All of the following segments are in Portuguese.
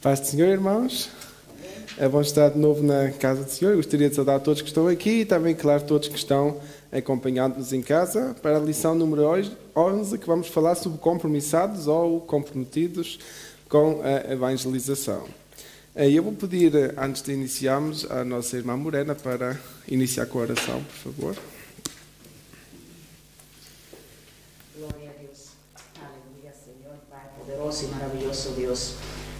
Paz do Senhor, irmãos. É bom estar de novo na casa do Senhor. Eu gostaria de saudar todos que estão aqui e também, claro, todos que estão acompanhando-nos em casa para a lição número 11, que vamos falar sobre compromissados ou comprometidos com a evangelização. Eu vou pedir, antes de iniciarmos, a nossa irmã Morena para iniciar com a oração, por favor. Gloria a Dios. Aleluya, Señor, Padre poderoso y maravilloso Dios.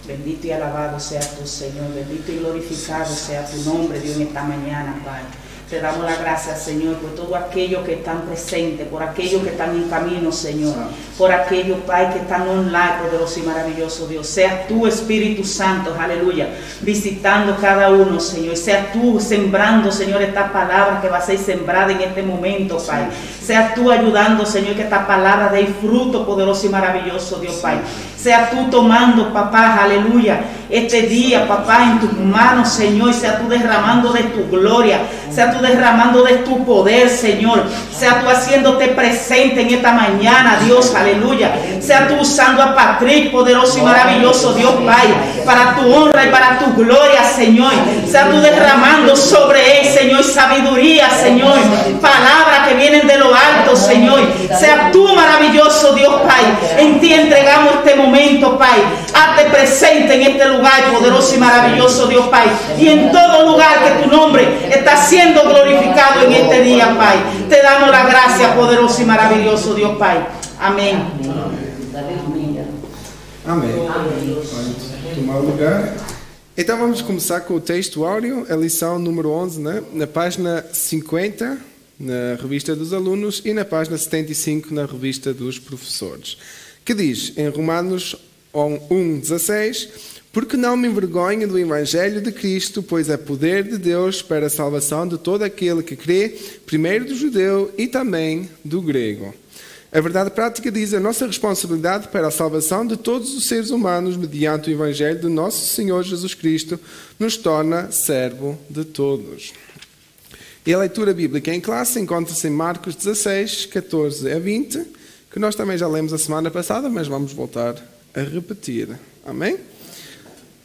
Bendito y alabado sea tu Señor, bendito y glorificado sea tu nombre, Dios, en esta mañana, Padre. Te damos las gracias, Señor, por todos aquellos que están presentes, por aquellos que están en camino, Señor, por aquellos, Padre, que están online, poderoso y maravilloso Dios. Sea tu Espíritu Santo, aleluya, visitando cada uno, Señor. Sea tú sembrando, Señor, esta palabra que va a ser sembrada en este momento, Padre. Sea tú ayudando, Señor, que esta palabra dé fruto, poderoso y maravilloso Dios, Padre. Sea tú tomando, papá, aleluya, este día, papá, en tus manos, Señor, y sea tú derramando de tu gloria, sea tú derramando de tu poder, Señor, sea tú haciéndote presente en esta mañana, Dios, aleluya, sea tú usando a Patrick, poderoso y maravilloso Dios, Padre, para tu honra y para tu gloria, Señor, sea tú derramando sobre él, Señor, sabiduría, Señor, palabras que vienen de lo alto, Señor, sea tú maravilloso Dios, Padre, en ti entregamos este momento, Padre, hazte presente en este lugar, poderoso y maravilloso Dios, Padre, y en todo lugar que tu nombre está siendo glorificado en este día, Padre. Te damos la gracia, poderoso y maravilloso Dios, Padre. Amém. Amém. Pode tomar o lugar. Então vamos começar com o texto áureo, a lição número 11, né? Na página 50, na revista dos alunos, e na página 75, na revista dos professores, que diz, em Romanos 1:16, porque não me envergonho do Evangelho de Cristo, pois é poder de Deus para a salvação de todo aquele que crê, primeiro do judeu e também do grego. A verdade prática diz a nossa responsabilidade para a salvação de todos os seres humanos mediante o Evangelho do nosso Senhor Jesus Cristo nos torna servo de todos. E a leitura bíblica em classe encontra-se em Marcos 16, 14 a 20, que nós também já lemos a semana passada, mas vamos voltar a repetir. Amém?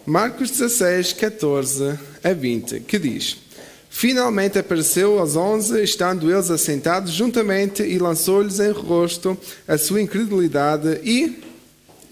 Marcos 16, 14 a 20, que diz: Finalmente apareceu aos 11, estando eles assentados juntamente, e lançou-lhes em rosto a sua incredulidade e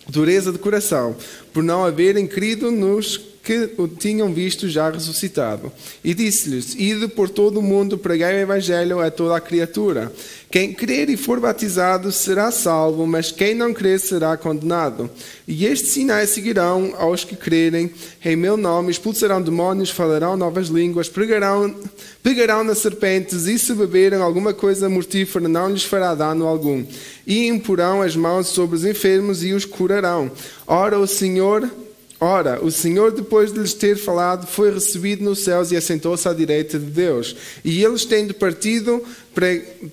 dureza de coração, por não haverem crido nos que o tinham visto já ressuscitado. E disse-lhes: Ide por todo o mundo, pregai o Evangelho a toda a criatura. Quem crer e for batizado será salvo, mas quem não crer será condenado. E estes sinais seguirão aos que crerem. Em meu nome expulsarão demónios, falarão novas línguas, pegarão nas serpentes, e se beberem alguma coisa mortífera não lhes fará dano algum. E imporão as mãos sobre os enfermos e os curarão. Ora, o Senhor, depois de lhes ter falado, foi recebido nos céus e assentou-se à direita de Deus. E eles, tendo partido,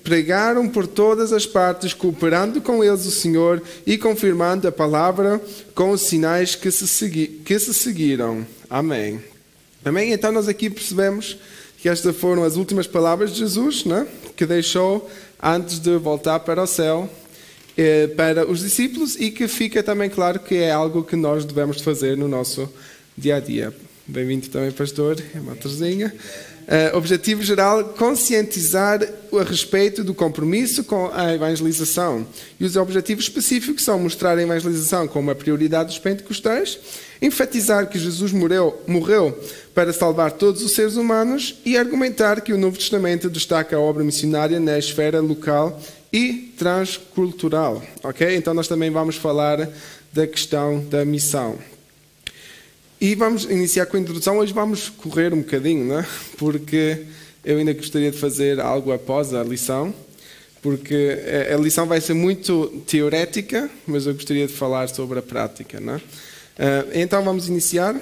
pregaram por todas as partes, cooperando com eles o Senhor e confirmando a palavra com os sinais que se seguiram. Amém. Amém? Então nós aqui percebemos que estas foram as últimas palavras de Jesus, né? Que deixou antes de voltar para o céu, para os discípulos, e que fica também claro que é algo que nós devemos fazer no nosso dia a dia. Bem-vindo também, pastor, irmã Terezinha. Objetivo geral: conscientizar a respeito do compromisso com a evangelização. E os objetivos específicos são mostrar a evangelização como a prioridade dos pentecostais, enfatizar que Jesus morreu para salvar todos os seres humanos e argumentar que o Novo Testamento destaca a obra missionária na esfera local e transcultural. Ok? Então nós também vamos falar da questão da missão. E vamos iniciar com a introdução. Hoje vamos correr um bocadinho, não é? Porque eu ainda gostaria de fazer algo após a lição, porque a lição vai ser muito teorética, mas eu gostaria de falar sobre a prática, não é? Então vamos iniciar.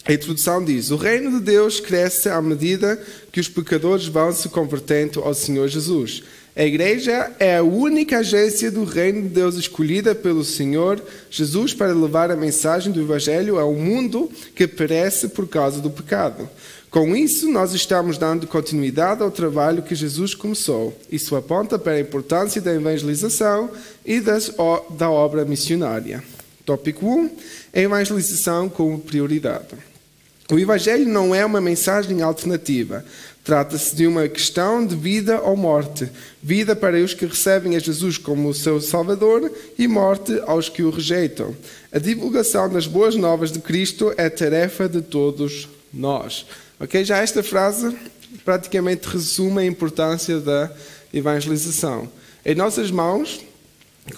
A introdução diz: o reino de Deus cresce à medida que os pecadores vão se convertendo ao Senhor Jesus. A igreja é a única agência do reino de Deus escolhida pelo Senhor Jesus para levar a mensagem do Evangelho a um mundo que perece por causa do pecado. Com isso, nós estamos dando continuidade ao trabalho que Jesus começou. Isso aponta para a importância da evangelização e da obra missionária. Tópico 1. a evangelização como prioridade. O Evangelho não é uma mensagem alternativa. Trata-se de uma questão de vida ou morte. Vida para os que recebem a Jesus como o seu Salvador e morte aos que o rejeitam. A divulgação das boas novas de Cristo é tarefa de todos nós. Ok? Já esta frase praticamente resume a importância da evangelização. Em nossas mãos,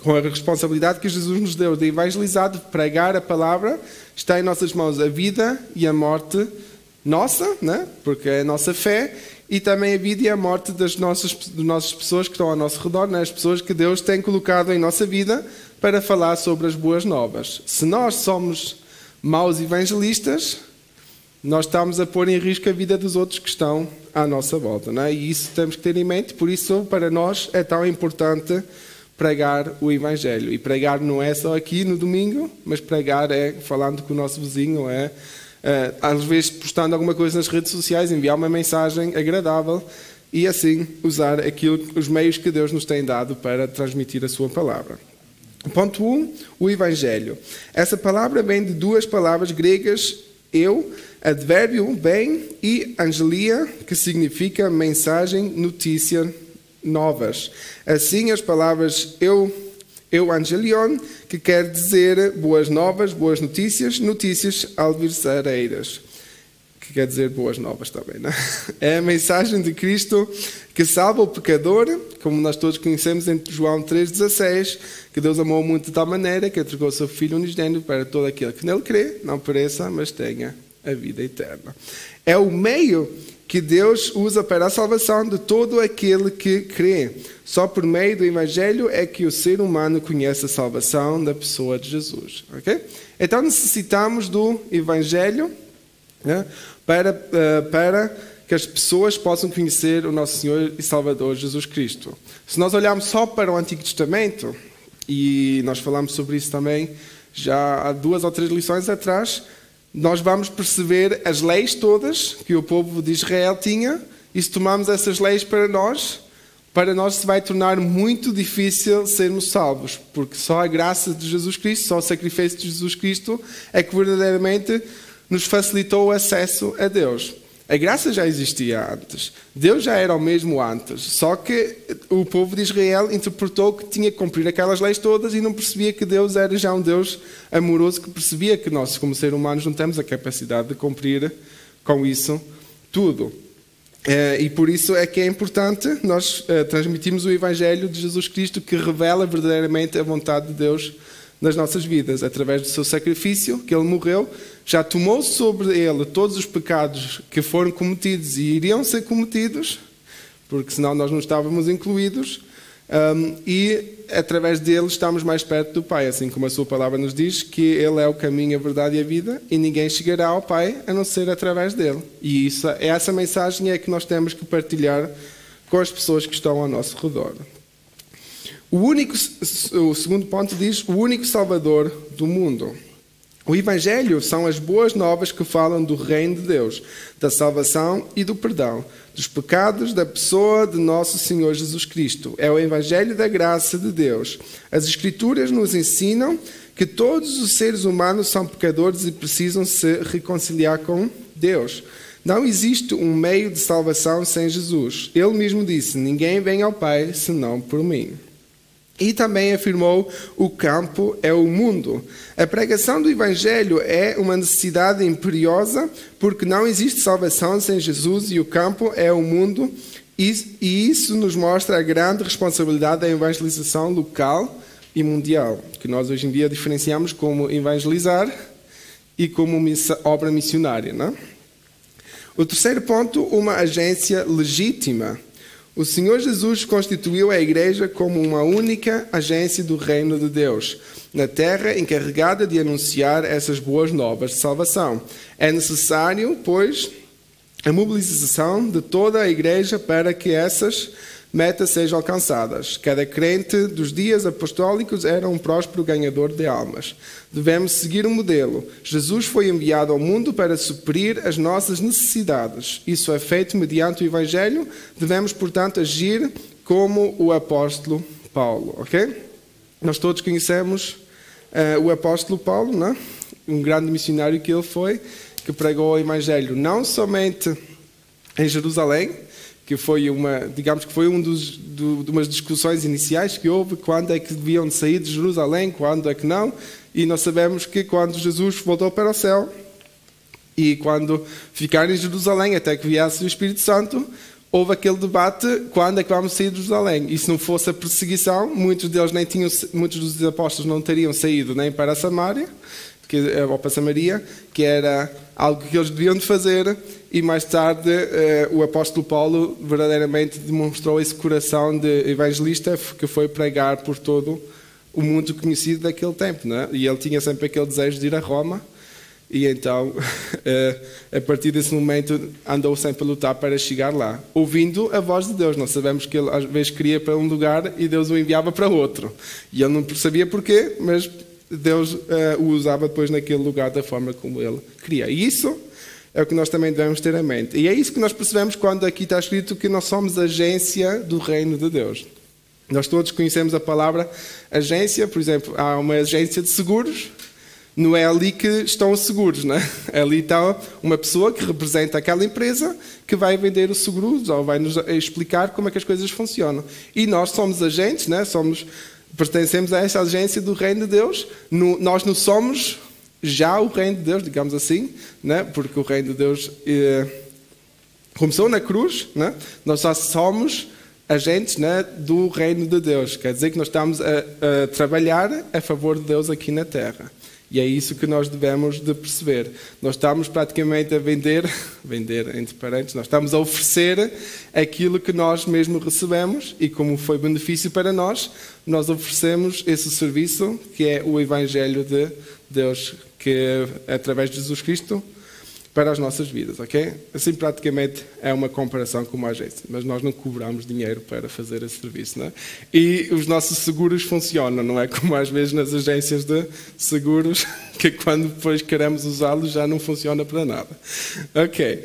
com a responsabilidade que Jesus nos deu de evangelizar, de pregar a palavra, está em nossas mãos a vida e a morte nossa, né? Porque é a nossa fé, e também a vida e a morte das nossas pessoas que estão ao nosso redor, né? As pessoas que Deus tem colocado em nossa vida para falar sobre as boas novas. Se nós somos maus evangelistas, nós estamos a pôr em risco a vida dos outros que estão à nossa volta, né? E isso temos que ter em mente, por isso para nós é tão importante pregar o Evangelho. E pregar não é só aqui no domingo, mas pregar é falando com o nosso vizinho, às vezes postando alguma coisa nas redes sociais, enviar uma mensagem agradável e assim usar os meios que Deus nos tem dado para transmitir a sua palavra. Ponto 1, o Evangelho. Essa palavra vem de duas palavras gregas, advérbio, bem, e angelia, que significa mensagem, notícia, novas. Assim, as palavras euangelion, que quer dizer boas novas, boas notícias, notícias alvissareiras, que quer dizer boas novas também, não é? É a mensagem de Cristo que salva o pecador, como nós todos conhecemos em João 3,16, que Deus amou o mundo de tal maneira que entregou o seu Filho unigênito para todo aquele que nele crê, não pereça, mas tenha a vida eterna. É o meio que Deus usa para a salvação de todo aquele que crê. Só por meio do Evangelho é que o ser humano conhece a salvação da pessoa de Jesus. Okay? Então necessitamos do Evangelho, né, para que as pessoas possam conhecer o nosso Senhor e Salvador Jesus Cristo. Se nós olharmos só para o Antigo Testamento, e nós falamos sobre isso também já há 2 ou 3 lições atrás, nós vamos perceber as leis todas que o povo de Israel tinha, e se tomarmos essas leis para nós se vai tornar muito difícil sermos salvos, porque só a graça de Jesus Cristo, só o sacrifício de Jesus Cristo é que verdadeiramente nos facilitou o acesso a Deus. A graça já existia antes. Deus já era o mesmo antes. Só que o povo de Israel interpretou que tinha que cumprir aquelas leis todas e não percebia que Deus era já um Deus amoroso, que percebia que nós, como seres humanos, não temos a capacidade de cumprir com isso tudo. E por isso é que é importante nós transmitirmos o Evangelho de Jesus Cristo, que revela verdadeiramente a vontade de Deus nas nossas vidas, através do seu sacrifício, que Ele morreu, já tomou sobre Ele todos os pecados que foram cometidos e iriam ser cometidos, porque senão nós não estávamos incluídos, e através dele estamos mais perto do Pai, assim como a sua palavra nos diz, que Ele é o caminho, a verdade e a vida, e ninguém chegará ao Pai a não ser através dele. E essa mensagem é que nós temos que partilhar com as pessoas que estão ao nosso redor. O segundo ponto diz, o único Salvador do mundo. O Evangelho são as boas novas que falam do reino de Deus, da salvação e do perdão, dos pecados da pessoa de nosso Senhor Jesus Cristo. É o Evangelho da graça de Deus. As Escrituras nos ensinam que todos os seres humanos são pecadores e precisam se reconciliar com Deus. Não existe um meio de salvação sem Jesus. Ele mesmo disse, ninguém vem ao Pai senão por mim. E também afirmou, o campo é o mundo. A pregação do Evangelho é uma necessidade imperiosa, porque não existe salvação sem Jesus e o campo é o mundo. E isso nos mostra a grande responsabilidade da evangelização local e mundial, que nós hoje em dia diferenciamos como evangelizar e como obra missionária, não? O terceiro ponto, uma agência legítima. O Senhor Jesus constituiu a Igreja como uma única agência do reino de Deus, na terra encarregada de anunciar essas boas novas de salvação. É necessário, pois, a mobilização de toda a Igreja para que essas metas sejam alcançadas. Cada crente dos dias apostólicos era um próspero ganhador de almas. Devemos seguir um modelo. Jesus foi enviado ao mundo para suprir as nossas necessidades. Isso é feito mediante o Evangelho. Devemos, portanto, agir como o apóstolo Paulo. Ok? Nós todos conhecemos o apóstolo Paulo, não é? um grande missionário que ele foi, que pregou o Evangelho não somente em Jerusalém, que foi digamos que foi de umas discussões iniciais que houve, quando é que deviam sair de Jerusalém, quando é que não, e nós sabemos que quando Jesus voltou para o céu, e quando ficaram em Jerusalém, até que viesse o Espírito Santo, houve aquele debate, quando é que vamos sair de Jerusalém? E se não fosse a perseguição, muitos dos apóstolos não teriam saído nem para a Samária, ou para Samaria, que era algo que eles deviam de fazer, e mais tarde o apóstolo Paulo verdadeiramente demonstrou esse coração de evangelista, que foi pregar por todo o mundo conhecido daquele tempo, não é? E ele tinha sempre aquele desejo de ir a Roma, e então, a partir desse momento, andou sempre a lutar para chegar lá, ouvindo a voz de Deus. Nós sabemos que ele às vezes queria para um lugar e Deus o enviava para outro, e ele não sabia porquê, mas Deus o usava depois naquele lugar da forma como ele queria. E isso é o que nós também devemos ter em mente. E é isso que nós percebemos quando aqui está escrito que nós somos agência do reino de Deus. Nós todos conhecemos a palavra agência. Por exemplo, há uma agência de seguros. Não é ali que estão os seguros, não é? Ali está uma pessoa que representa aquela empresa que vai vender os seguros ou vai nos explicar como é que as coisas funcionam. E nós somos agentes, não é? Pertencemos a essa agência do reino de Deus. Nós não somos já o reino de Deus, digamos assim, né? Porque o reino de Deus começou na cruz, né? Nós só somos agentes, né, do reino de Deus. Quer dizer que nós estamos a trabalhar a favor de Deus aqui na terra. E é isso que nós devemos de perceber. Nós estamos praticamente a vender entre parênteses, nós estamos a oferecer aquilo que nós mesmo recebemos, e como foi benefício para nós, nós oferecemos esse serviço que é o Evangelho de Deus, que é através de Jesus Cristo, para as nossas vidas, ok? Assim, praticamente, é uma comparação com uma agência, mas nós não cobramos dinheiro para fazer esse serviço, não é? E os nossos seguros funcionam, não é como às vezes nas agências de seguros, que quando depois queremos usá-los já não funciona para nada. Ok.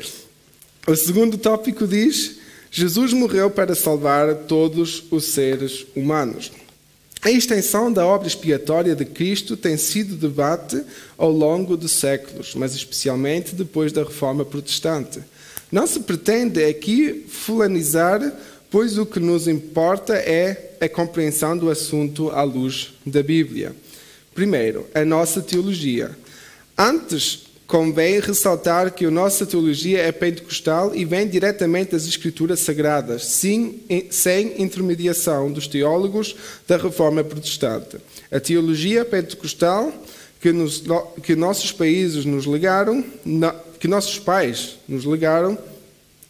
O segundo tópico diz: Jesus morreu para salvar todos os seres humanos. A extensão da obra expiatória de Cristo tem sido debate ao longo de séculos, mas especialmente depois da Reforma Protestante. Não se pretende aqui fulanizar, pois o que nos importa é a compreensão do assunto à luz da Bíblia. Primeiro, a nossa teologia. Antes, convém ressaltar que a nossa teologia é pentecostal e vem diretamente das Escrituras Sagradas, sem intermediação dos teólogos da Reforma Protestante. A teologia pentecostal que nossos pais nos legaram,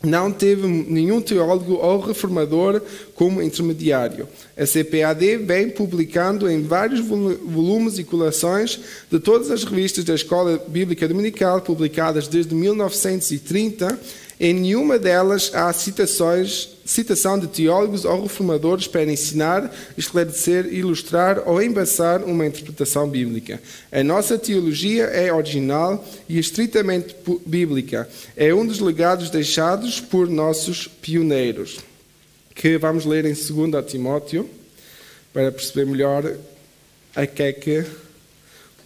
não teve nenhum teólogo ou reformador como intermediário. A CPAD vem publicando em vários volumes e coleções de todas as revistas da Escola Bíblica Dominical, publicadas desde 1930. Em nenhuma delas há citação de teólogos ou reformadores para ensinar, esclarecer, ilustrar ou embasar uma interpretação bíblica. A nossa teologia é original e estritamente bíblica. É um dos legados deixados por nossos pioneiros, que vamos ler em 2 Timóteo, para perceber melhor a que é que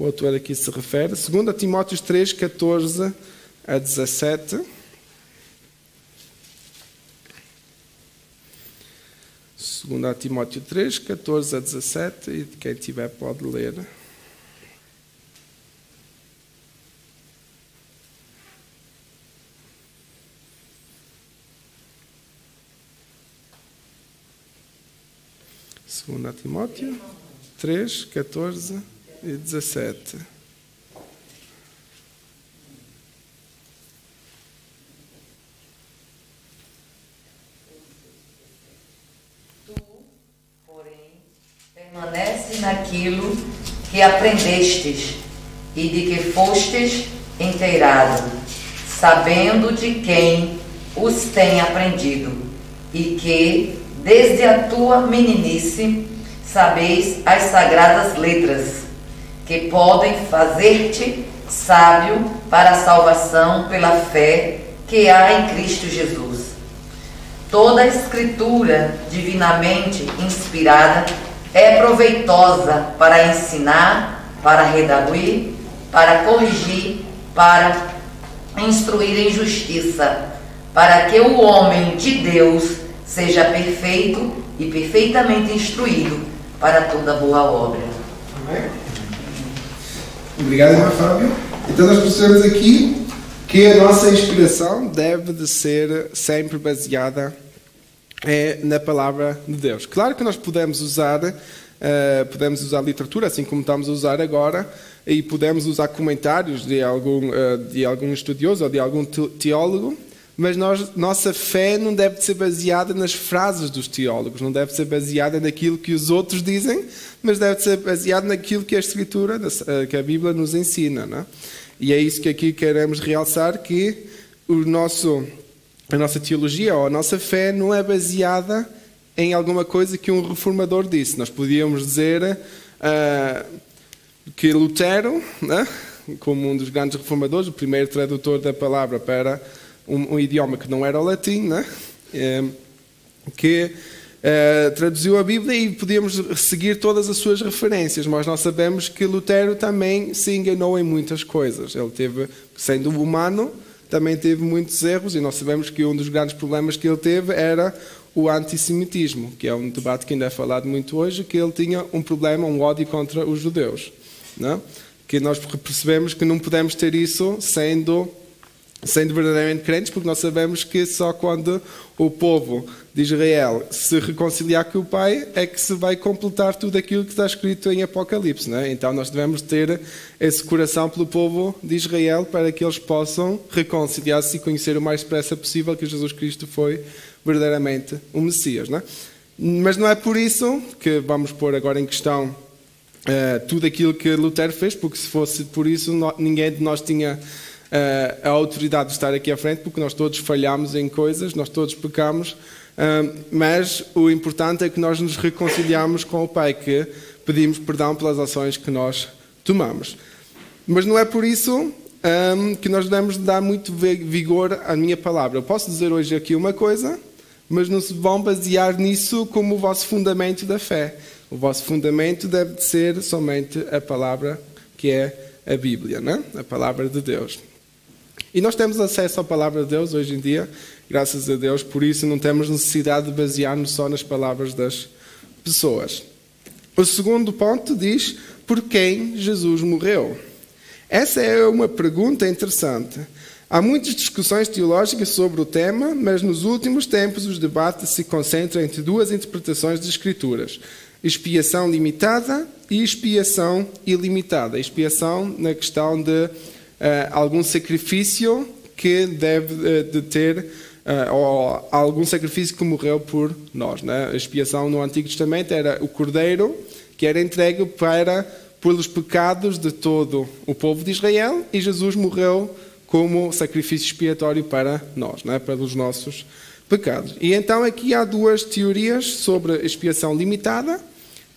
o autor aqui se refere. 2 Timóteo 3, 14 a 17. 2 Timóteo 3, 14 a 17, e quem tiver pode ler. Segunda Timóteo 3, 14 e 17. Permanece naquilo que aprendestes e de que fostes inteirado, sabendo de quem os tem aprendido, e que, desde a tua meninice, sabeis as sagradas letras, que podem fazer-te sábio para a salvação pela fé que há em Cristo Jesus. Toda a Escritura divinamente inspirada é proveitosa para ensinar, para redarguir, para corrigir, para instruir em justiça, para que o homem de Deus seja perfeito e perfeitamente instruído para toda boa obra. Amém? Obrigado, irmã Fábio. Então nós percebemos aqui que a nossa inspiração deve de ser sempre baseada na palavra de Deus. Claro que nós podemos usar literatura, assim como estamos a usar agora, e podemos usar comentários de algum estudioso ou de algum teólogo, mas nossa fé não deve ser baseada nas frases dos teólogos, não deve ser baseada naquilo que os outros dizem, mas deve ser baseada naquilo que a Escritura, que a Bíblia nos ensina, não é? E é isso que aqui queremos realçar, que a nossa teologia ou a nossa fé não é baseada em alguma coisa que um reformador disse. Nós podíamos dizer que Lutero, né, como um dos grandes reformadores, o primeiro tradutor da palavra para um idioma que não era o latim, né, que traduziu a Bíblia, e podíamos seguir todas as suas referências, mas nós sabemos que Lutero também se enganou em muitas coisas. Ele teve, sendo humano, também teve muitos erros, e nós sabemos que um dos grandes problemas que ele teve era o antissemitismo, que é um debate que ainda é falado muito hoje, que ele tinha um problema, um ódio contra os judeus, não? Que nós percebemos que não podemos ter isso sendo verdadeiramente crentes, porque nós sabemos que só quando o povo de Israel se reconciliar com o Pai é que se vai completar tudo aquilo que está escrito em Apocalipse, não é? Então nós devemos ter esse coração pelo povo de Israel para que eles possam reconciliar-se e conhecer o mais depressa possível que Jesus Cristo foi verdadeiramente o Messias, não é? Mas não é por isso que vamos pôr agora em questão tudo aquilo que Lutero fez, porque se fosse por isso ninguém de nós tinha a autoridade de estar aqui à frente, porque nós todos falhamos em coisas, nós todos pecamos, mas o importante é que nós nos reconciliamos com o Pai, que pedimos perdão pelas ações que nós tomamos. Mas não é por isso que nós devemos dar muito vigor à minha palavra. Eu posso dizer hoje aqui uma coisa, mas não se vão basear nisso como o vosso fundamento da fé. O vosso fundamento deve ser somente a palavra que é a Bíblia, não é? A palavra de Deus. E nós temos acesso à palavra de Deus hoje em dia, graças a Deus, por isso não temos necessidade de basear-nos só nas palavras das pessoas. O segundo ponto diz: por quem Jesus morreu? Essa é uma pergunta interessante. Há muitas discussões teológicas sobre o tema, mas nos últimos tempos os debates se concentram entre duas interpretações das Escrituras: expiação limitada e expiação ilimitada. Expiação na questão de algum sacrifício que deve de ter, ou algum sacrifício que morreu por nós, né? A expiação no Antigo Testamento era o cordeiro que era entregue pelos pecados de todo o povo de Israel, e Jesus morreu como sacrifício expiatório para nós, né? Pelos nossos pecados. E então aqui há duas teorias sobre a expiação limitada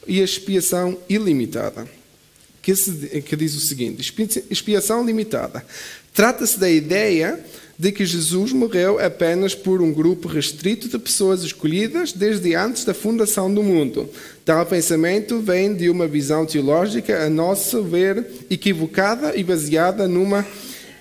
e a expiação ilimitada, que diz o seguinte: expiação limitada. Trata-se da ideia de que Jesus morreu apenas por um grupo restrito de pessoas escolhidas desde antes da fundação do mundo. Tal pensamento vem de uma visão teológica, a nosso ver, equivocada e baseada numa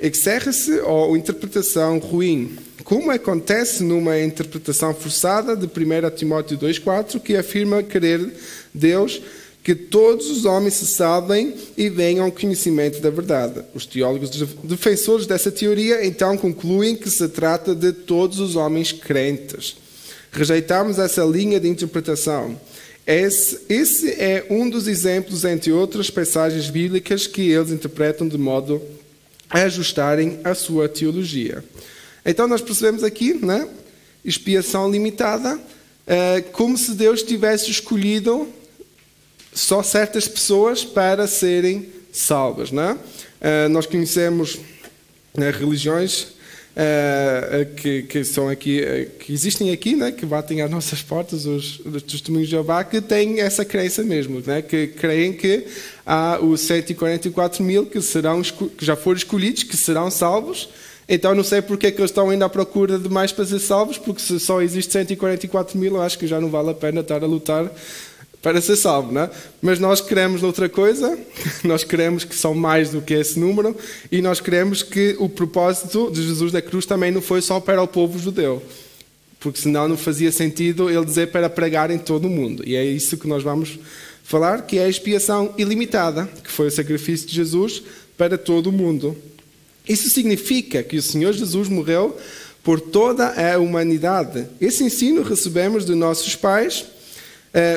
exégese ou interpretação ruim, como acontece numa interpretação forçada de 1 Timóteo 2,4, que afirma querer Deus que todos os homens se salvem e venham ao conhecimento da verdade. Os teólogos defensores dessa teoria então concluem que se trata de todos os homens crentes. Rejeitamos essa linha de interpretação. Esse é um dos exemplos, entre outras passagens bíblicas, que eles interpretam de modo a ajustarem a sua teologia. Então nós percebemos aqui, né, expiação limitada, como se Deus tivesse escolhido só certas pessoas para serem salvas, não é? Nós conhecemos religiões que são aqui, que existem aqui, né, que batem às nossas portas, os testemunhos de Jeová, que têm essa crença mesmo, né, que creem que há os 144 mil que já foram escolhidos, que serão salvos. Então não sei porque é que eles estão ainda à procura de mais para ser salvos, porque se só existe 144 mil, eu acho que já não vale a pena estar a lutar para ser salvo, não é? Mas nós queremos outra coisa, nós queremos que são mais do que esse número, e nós queremos que o propósito de Jesus da cruz também não foi só para o povo judeu, porque senão não fazia sentido ele dizer para pregar em todo o mundo. E é isso que nós vamos falar, que é a expiação ilimitada, que foi o sacrifício de Jesus para todo o mundo. Isso significa que o Senhor Jesus morreu por toda a humanidade. Esse ensino recebemos de nossos pais,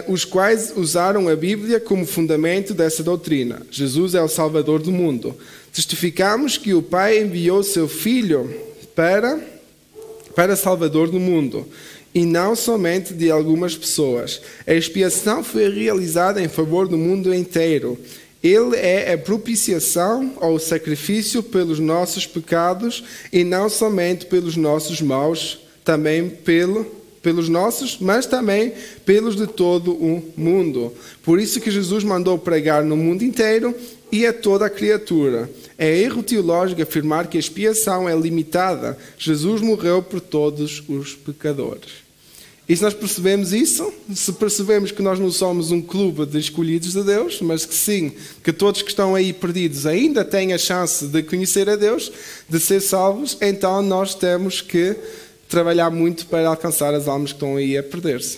os quais usaram a Bíblia como fundamento dessa doutrina. Jesus é o Salvador do mundo. Testificamos que o Pai enviou seu Filho para Salvador do mundo, e não somente de algumas pessoas. A expiação foi realizada em favor do mundo inteiro. Ele é a propiciação ou sacrifício pelos nossos pecados, e não somente pelos nossos maus, também pelos nossos, mas também pelos de todo o mundo. Por isso que Jesus mandou pregar no mundo inteiro e a toda a criatura. É erro teológico afirmar que a expiação é limitada. Jesus morreu por todos os pecadores. E se nós percebemos isso, se percebemos que nós não somos um clube de escolhidos de Deus, mas que sim, que todos que estão aí perdidos ainda têm a chance de conhecer a Deus, de ser salvos, então nós temos que trabalhar muito para alcançar as almas que estão aí a perder-se.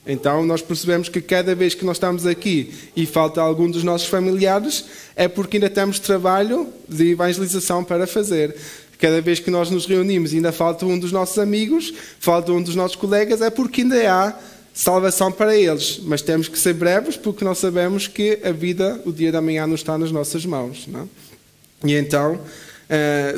Então nós percebemos que cada vez que nós estamos aqui e falta algum dos nossos familiares, é porque ainda temos trabalho de evangelização para fazer. Cada vez que nós nos reunimos e ainda falta um dos nossos amigos, falta um dos nossos colegas, é porque ainda há salvação para eles. Mas temos que ser breves, porque nós sabemos que a vida, o dia da manhã, não está nas nossas mãos. Não é? E então,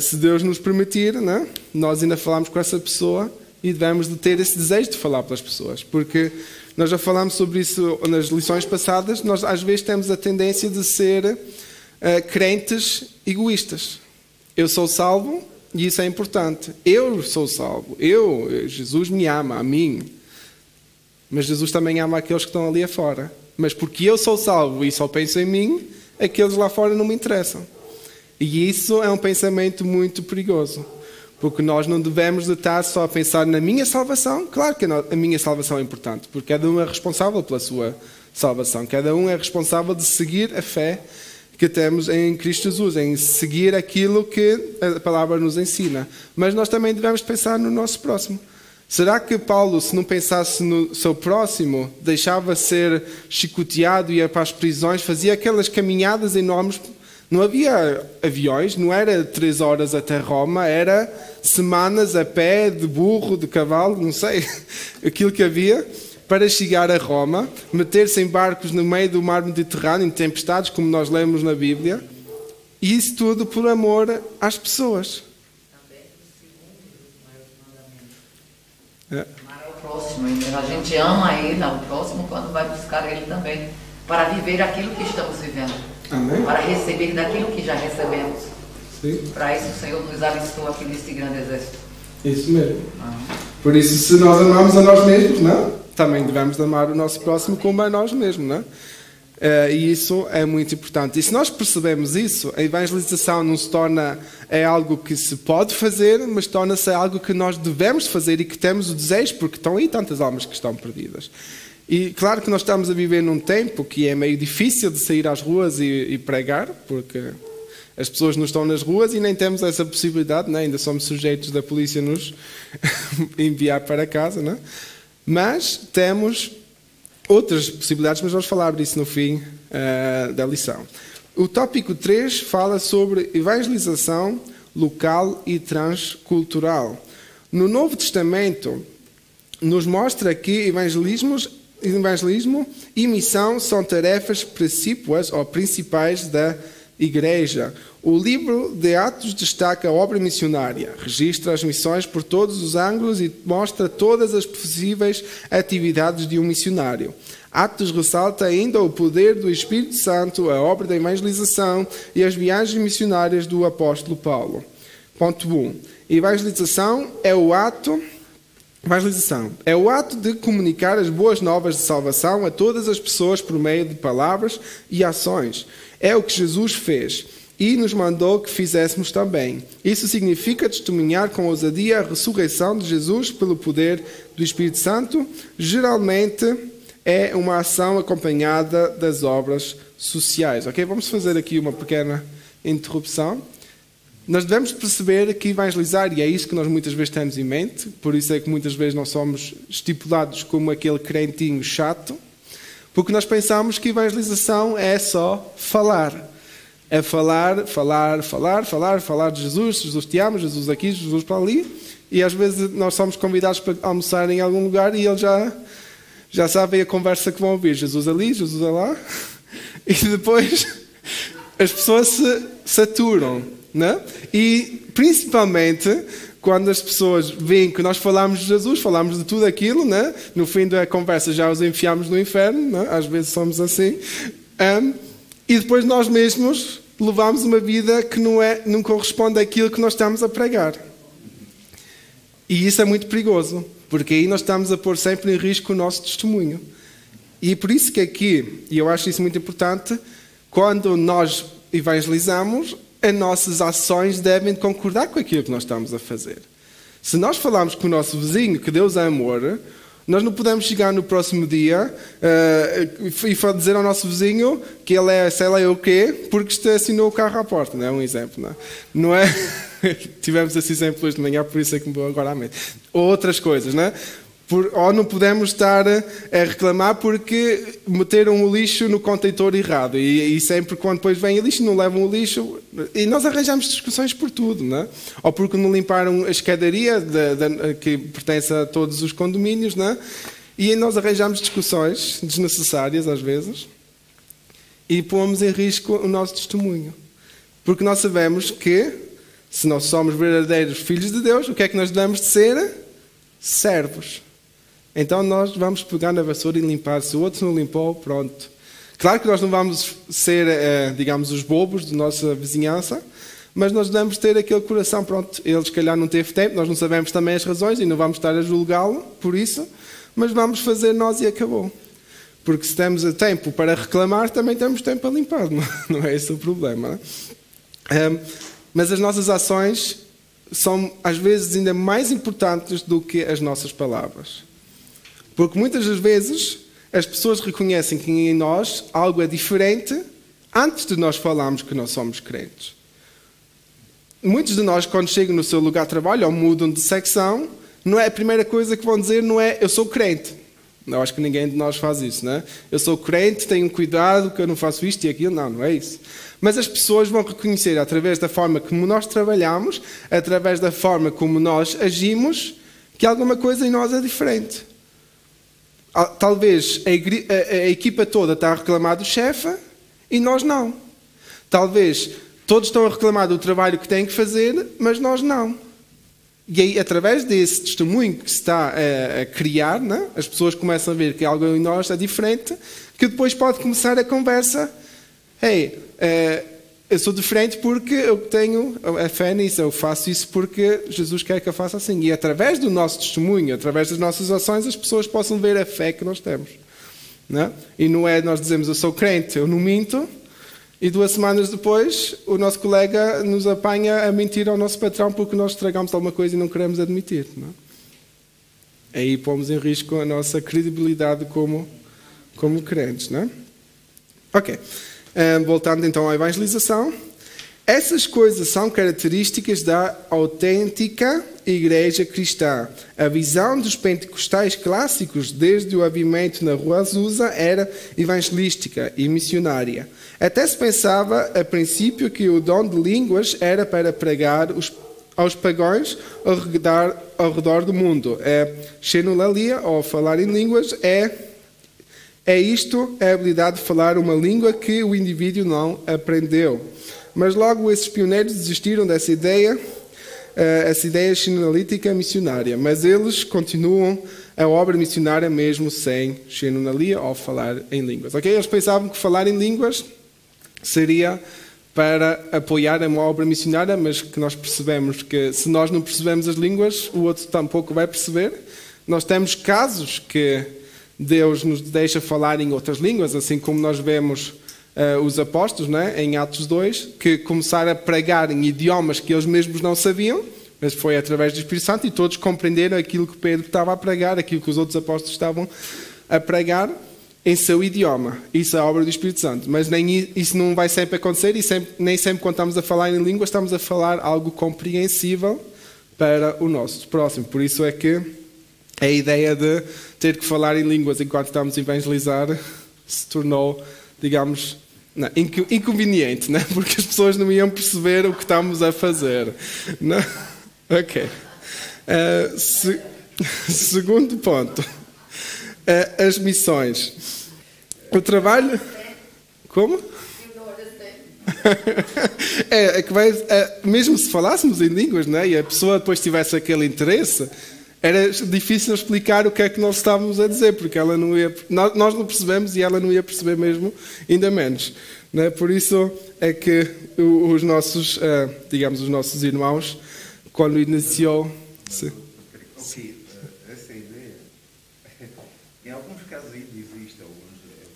se Deus nos permitir, não é? Nós ainda falamos com essa pessoa e devemos de ter esse desejo de falar pelas pessoas. Porque nós já falámos sobre isso nas lições passadas, nós às vezes temos a tendência de ser crentes egoístas. Eu sou salvo, e isso é importante. Eu sou salvo. Jesus me ama, a mim. Mas Jesus também ama aqueles que estão ali afora. Mas porque eu sou salvo e só penso em mim, aqueles lá fora não me interessam. E isso é um pensamento muito perigoso. Porque nós não devemos de estar só a pensar na minha salvação. Claro que a minha salvação é importante, porque cada um é responsável pela sua salvação. Cada um é responsável de seguir a fé que temos em Cristo Jesus, em seguir aquilo que a palavra nos ensina. Mas nós também devemos pensar no nosso próximo. Será que Paulo, se não pensasse no seu próximo, deixava ser chicoteado, ia para as prisões, fazia aquelas caminhadas enormes? Não havia aviões, não era 3 horas até Roma, era semanas a pé, de burro, de cavalo, não sei, aquilo que havia, para chegar a Roma, meter-se em barcos no meio do mar Mediterrâneo, em tempestades, como nós lemos na Bíblia, e isso tudo por amor às pessoas. Também o segundo dos maiores mandamentos. Amar ao próximo. Então, a gente ama ele, ao próximo, quando vai buscar ele também, para viver aquilo que estamos vivendo. Amém? Para receber daquilo que já recebemos. Sim. Para isso o Senhor nos alistou aqui nesse grande exército. Isso mesmo. Por isso, se nós amamos a nós mesmos, não? Também devemos amar o nosso próximo como a nós mesmos, não é? E isso é muito importante. E se nós percebemos isso, a evangelização não se torna algo que se pode fazer, mas torna-se algo que nós devemos fazer e que temos o desejo, porque estão aí tantas almas que estão perdidas. E claro que nós estamos a viver num tempo que é meio difícil de sair às ruas e pregar, porque as pessoas não estão nas ruas e nem temos essa possibilidade, não é? Ainda somos sujeitos da polícia nos enviar para casa, não é? Mas temos outras possibilidades, mas vamos falar disso no fim da lição. O tópico 3 fala sobre evangelização local e transcultural. No Novo Testamento, nos mostra que evangelismo e missão são tarefas precípuas ou principais da Igreja. O livro de Atos destaca a obra missionária, registra as missões por todos os ângulos e mostra todas as possíveis atividades de um missionário. Atos ressalta ainda o poder do Espírito Santo, a obra da evangelização e as viagens missionárias do apóstolo Paulo. Ponto 1. Evangelização é o ato de comunicar as boas novas de salvação a todas as pessoas por meio de palavras e ações. É o que Jesus fez e nos mandou que fizéssemos também. Isso significa testemunhar com ousadia a ressurreição de Jesus pelo poder do Espírito Santo, geralmente é uma ação acompanhada das obras sociais. Ok? Vamos fazer aqui uma pequena interrupção. Nós devemos perceber que evangelizar, e é isso que nós muitas vezes temos em mente, por isso é que muitas vezes nós somos estipulados como aquele crentinho chato, porque nós pensamos que evangelização é só falar. É falar de Jesus, Jesus te ama, Jesus aqui, Jesus para ali, e às vezes nós somos convidados para almoçar em algum lugar e eles já sabem a conversa que vão ouvir. Jesus ali, Jesus lá, e depois as pessoas se saturam. Não? E principalmente quando as pessoas veem que nós falamos de Jesus, falamos de tudo aquilo, não? No fim da conversa já os enfiamos no inferno, não? Às vezes somos assim, e depois nós mesmos levamos uma vida que não corresponde àquilo que nós estamos a pregar. E isso é muito perigoso, porque aí nós estamos a pôr sempre em risco o nosso testemunho. E por isso que aqui, e eu acho isso muito importante, quando nós evangelizamos, as nossas ações devem concordar com aquilo que nós estamos a fazer. Se nós falarmos com o nosso vizinho que Deus é amor, nós não podemos chegar no próximo dia e dizer ao nosso vizinho que ele é sei lá o quê, porque estacionou o carro à porta. Não é um exemplo, não é? Não é? Tivemos esse exemplo hoje de manhã, por isso é que me veio agora à mente. Ou outras coisas, não é? Ou não podemos estar a reclamar porque meteram o lixo no contentor errado. E sempre quando depois vem o lixo, não levam o lixo. E nós arranjamos discussões por tudo, não é? Ou porque não limparam a escadaria que pertence a todos os condomínios, não é? E nós arranjamos discussões desnecessárias às vezes e pomos em risco o nosso testemunho. Porque nós sabemos que, se nós somos verdadeiros filhos de Deus, o que é que nós devemos de ser? Servos. Então nós vamos pegar na vassoura e limpar. Se o outro não limpou, pronto. Claro que nós não vamos ser, digamos, os bobos da nossa vizinhança, mas nós devemos ter aquele coração, pronto, ele se calhar não teve tempo, nós não sabemos também as razões e não vamos estar a julgá-lo por isso, mas vamos fazer nós e acabou. Porque se temos tempo para reclamar, também temos tempo para limpar, não é esse o problema. Mas as nossas ações são às vezes ainda mais importantes do que as nossas palavras. Porque muitas das vezes as pessoas reconhecem que em nós algo é diferente antes de nós falarmos que nós somos crentes. Muitos de nós, quando chegam no seu lugar de trabalho ou mudam de secção, não é a primeira coisa que vão dizer, não é eu sou crente. Eu acho que ninguém de nós faz isso, não é? Eu sou crente, tenho cuidado que eu não faço isto e aquilo. Não é isso. Mas as pessoas vão reconhecer através da forma como nós trabalhamos, através da forma como nós agimos, que alguma coisa em nós é diferente. Talvez a equipa toda está a reclamar do chefe e nós não. Talvez todos estão a reclamar do trabalho que têm que fazer, mas nós não. E aí, através desse testemunho que se está a criar, né, as pessoas começam a ver que algo em nós é diferente, que depois pode começar a conversa. Eu sou diferente porque eu tenho a fé nisso, eu faço isso porque Jesus quer que eu faça assim. E através do nosso testemunho, através das nossas ações, as pessoas possam ver a fé que nós temos. Não é? E não é nós dizemos eu sou crente, eu não minto, e 2 semanas depois o nosso colega nos apanha a mentir ao nosso patrão porque nós estragamos alguma coisa e não queremos admitir. Não é? Aí pomos em risco a nossa credibilidade como crentes. Não é? Ok. Voltando então à evangelização. Essas coisas são características da autêntica igreja cristã. A visão dos pentecostais clássicos, desde o avivamento na Rua Azusa, era evangelística e missionária. Até se pensava, a princípio, que o dom de línguas era para pregar aos pagãos ao redor do mundo. Xenolalia, ou falar em línguas, é a habilidade de falar uma língua que o indivíduo não aprendeu. Mas logo esses pioneiros desistiram dessa ideia, essa ideia xenolítica missionária. Mas eles continuam a obra missionária mesmo sem xenonalia ou falar em línguas. Okay? Eles pensavam que falar em línguas seria para apoiar uma obra missionária, mas que nós percebemos que se nós não percebemos as línguas, o outro tampouco vai perceber. Nós temos casos que Deus nos deixa falar em outras línguas, assim como nós vemos os apóstolos, né, em Atos 2, que começaram a pregar em idiomas que eles mesmos não sabiam, mas foi através do Espírito Santo e todos compreenderam aquilo que Pedro estava a pregar, aquilo que os outros apóstolos estavam a pregar. em seu idioma. Isso é a obra do Espírito Santo. Mas isso não vai sempre acontecer e nem sempre quando estamos a falar em língua estamos a falar algo compreensível para o nosso próximo. Por isso é que a ideia de ter que falar em línguas enquanto estamos a evangelizar se tornou, digamos, inconveniente, né? Porque as pessoas não iam perceber o que estamos a fazer. Não? Ok. Segundo ponto. As missões. O trabalho... Como? Mesmo se falássemos em línguas, né, e a pessoa depois tivesse aquele interesse, era difícil explicar o que é que nós estávamos a dizer, porque ela não ia, nós não percebemos e ela não ia perceber mesmo, ainda menos. Né? Por isso é que os nossos, digamos, os nossos irmãos, quando iniciou... Essa ideia, em alguns casos ainda existe, alguns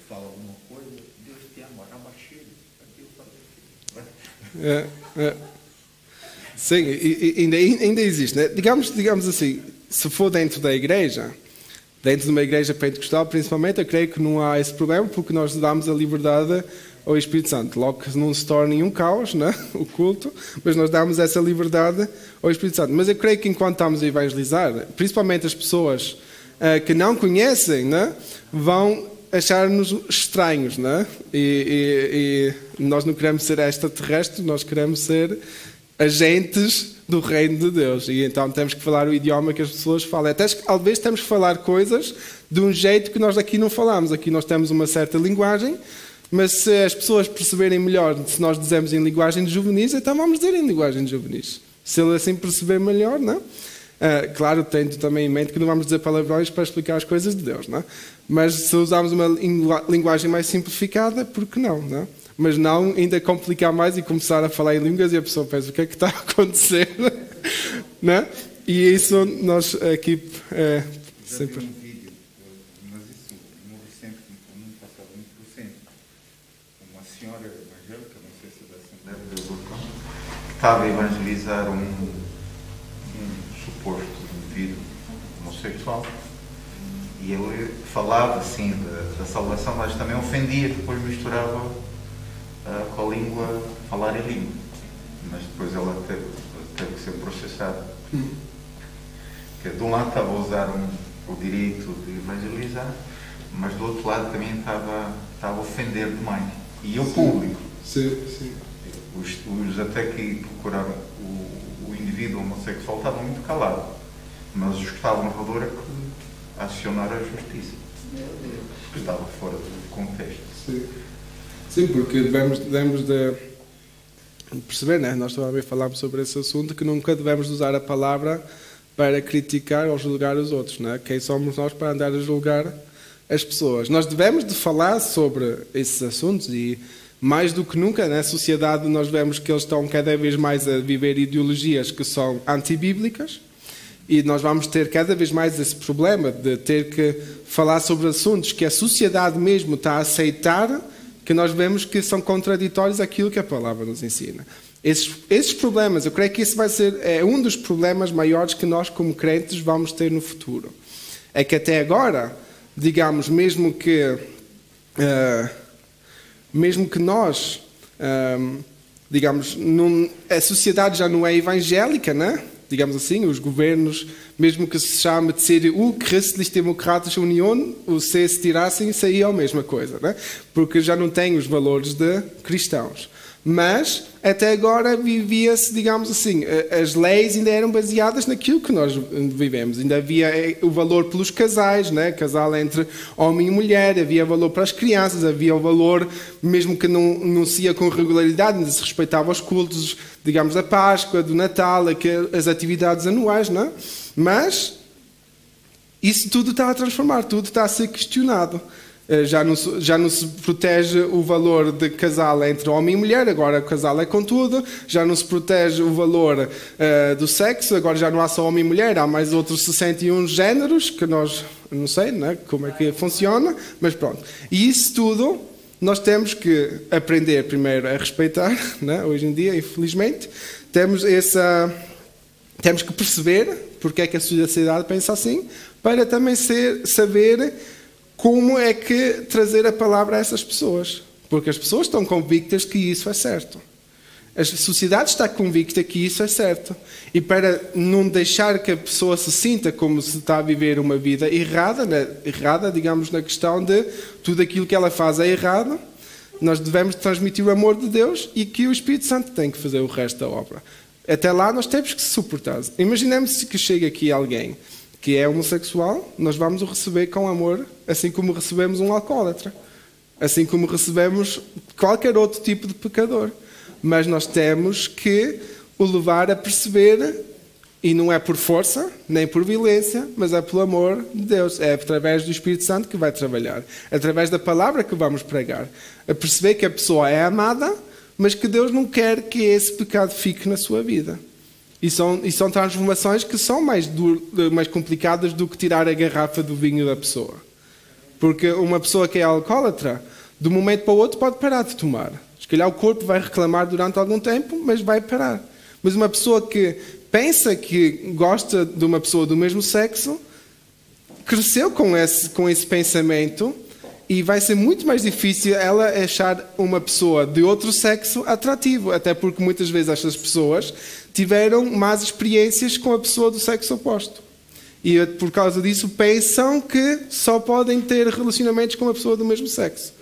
falam alguma coisa, Deus te ama, rabaxilho, aquilo faz. Sim, ainda existe. Né? Digamos assim, se for dentro da igreja, dentro de uma igreja pentecostal principalmente, eu creio que não há esse problema, porque nós damos a liberdade ao Espírito Santo. Logo que não se torne um caos, né? O culto, mas nós damos essa liberdade ao Espírito Santo. Mas eu creio que enquanto estamos a evangelizar, principalmente as pessoas que não conhecem, né? Vão achar-nos estranhos, né? E nós não queremos ser extraterrestres, nós queremos ser agentes do reino de Deus. E então temos que falar o idioma que as pessoas falam. Até talvez temos que falar coisas de um jeito que nós aqui não falamos. Aqui nós temos uma certa linguagem, mas se as pessoas perceberem melhor, se nós dizemos em linguagem de juvenis, então vamos dizer em linguagem de juvenis. Se ele assim perceber melhor, não? Claro, tendo também em mente que não vamos dizer palavrões para explicar as coisas de Deus, não? Mas se usarmos uma linguagem mais simplificada, por que não? Não? Mas não ainda complicar mais e começar a falar em línguas e a pessoa pensa, o que é que está a acontecer? Não? E isso nós aqui sempre... Um vídeo, mas isso não vi sempre, não passava muito por centro. Uma senhora evangélica, não sei se é da Assembleia de Deus ou não, que estava a evangelizar um suposto indivíduo homossexual. E ele falava assim da salvação, mas também ofendia, depois misturava com a língua, falar em língua. Mas depois ela teve que ser processada. Porque de um lado estava a usar o direito de evangelizar, mas do outro lado também estava a ofender demais. E o público. Sim, sim. Os até que procuraram o indivíduo homossexual estavam muito calados. Mas os que estavam ao redor é que acionaram a justiça. Porque estava fora do contexto. Sim. Sim, porque devemos de perceber, né? Nós também falámos sobre esse assunto, que nunca devemos usar a palavra para criticar ou julgar os outros, né? Quem somos nós para andar a julgar as pessoas? Nós devemos de falar sobre esses assuntos e mais do que nunca na sociedade nós vemos que eles estão cada vez mais a viver ideologias que são antibíblicas e nós vamos ter cada vez mais esse problema de ter que falar sobre assuntos que a sociedade mesmo está a aceitar, que nós vemos que são contraditórios àquilo que a palavra nos ensina. Esses problemas, eu creio que isso vai ser um dos problemas maiores que nós como crentes vamos ter no futuro. É que até agora, digamos, mesmo que nós, digamos, a sociedade já não é evangélica, né? Digamos assim, os governos, mesmo que se chame de ser o Christlich-Demokratische Union, o C se tirassem, isso aí é a mesma coisa, né? Porque já não tem os valores de cristãos. Mas, até agora, vivia-se, digamos assim, as leis ainda eram baseadas naquilo que nós vivemos. Ainda havia o valor pelos casais, né? Casal entre homem e mulher, havia valor para as crianças, havia o valor, mesmo que não se ia com regularidade, ainda se respeitava os cultos, digamos, da Páscoa, do Natal, as atividades anuais, não é? Mas, isso tudo está a transformar, tudo está a ser questionado. Já não se protege o valor de casal entre homem e mulher, agora o casal é com tudo. Já não se protege o valor do sexo, agora já não há só homem e mulher, há mais outros 61 géneros, que nós não sei, né, como é que funciona, mas pronto. E isso tudo nós temos que aprender primeiro a respeitar, né, hoje em dia, infelizmente. Temos que perceber porque é que a sociedade pensa assim, para também saber como é que trazer a palavra a essas pessoas? Porque as pessoas estão convictas que isso é certo. A sociedade está convicta que isso é certo. E para não deixar que a pessoa se sinta como se está a viver uma vida errada, digamos, na questão de tudo aquilo que ela faz é errado, nós devemos transmitir o amor de Deus e que o Espírito Santo tem que fazer o resto da obra. Até lá nós temos que suportar. Imaginemos que chega aqui alguém que é homossexual, nós vamos o receber com amor, assim como recebemos um alcoólatra, assim como recebemos qualquer outro tipo de pecador. Mas nós temos que o levar a perceber, e não é por força, nem por violência, mas é pelo amor de Deus. É através do Espírito Santo que vai trabalhar. Através da palavra que vamos pregar. A perceber que a pessoa é amada, mas que Deus não quer que esse pecado fique na sua vida. E são transformações que são mais complicadas do que tirar a garrafa do vinho da pessoa. Porque uma pessoa que é alcoólatra, de um momento para o outro pode parar de tomar. Se calhar o corpo vai reclamar durante algum tempo, mas vai parar. Mas uma pessoa que pensa que gosta de uma pessoa do mesmo sexo, cresceu com esse pensamento e vai ser muito mais difícil ela achar uma pessoa de outro sexo atrativo. Até porque muitas vezes estas pessoas tiveram más experiências com a pessoa do sexo oposto. E por causa disso pensam que só podem ter relacionamentos com a pessoa do mesmo sexo.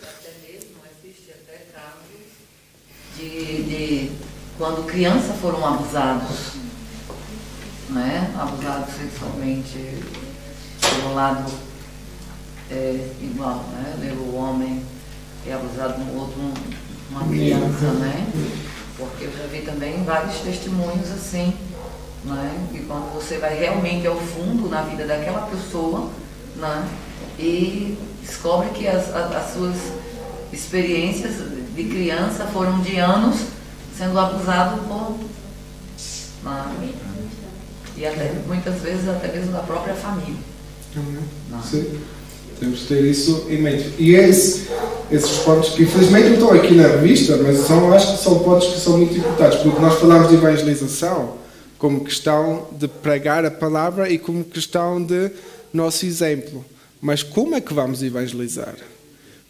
De quando crianças foram abusados, né? Abusados sexualmente pelo lado igual, né? O homem é abusado no outro, uma criança, né? Porque eu já vi também vários testemunhos assim, né? E quando você vai realmente ao fundo na vida daquela pessoa, né? E descobre que as suas experiências de criança foram de anos sendo abusado por e até muitas vezes até mesmo da própria família. Sim. Temos que ter isso em mente. E esses pontos que infelizmente não estão aqui na revista, mas acho que são pontos que são muito importantes, porque nós falamos de evangelização como questão de pregar a palavra e como questão de nosso exemplo. Mas como é que vamos evangelizar?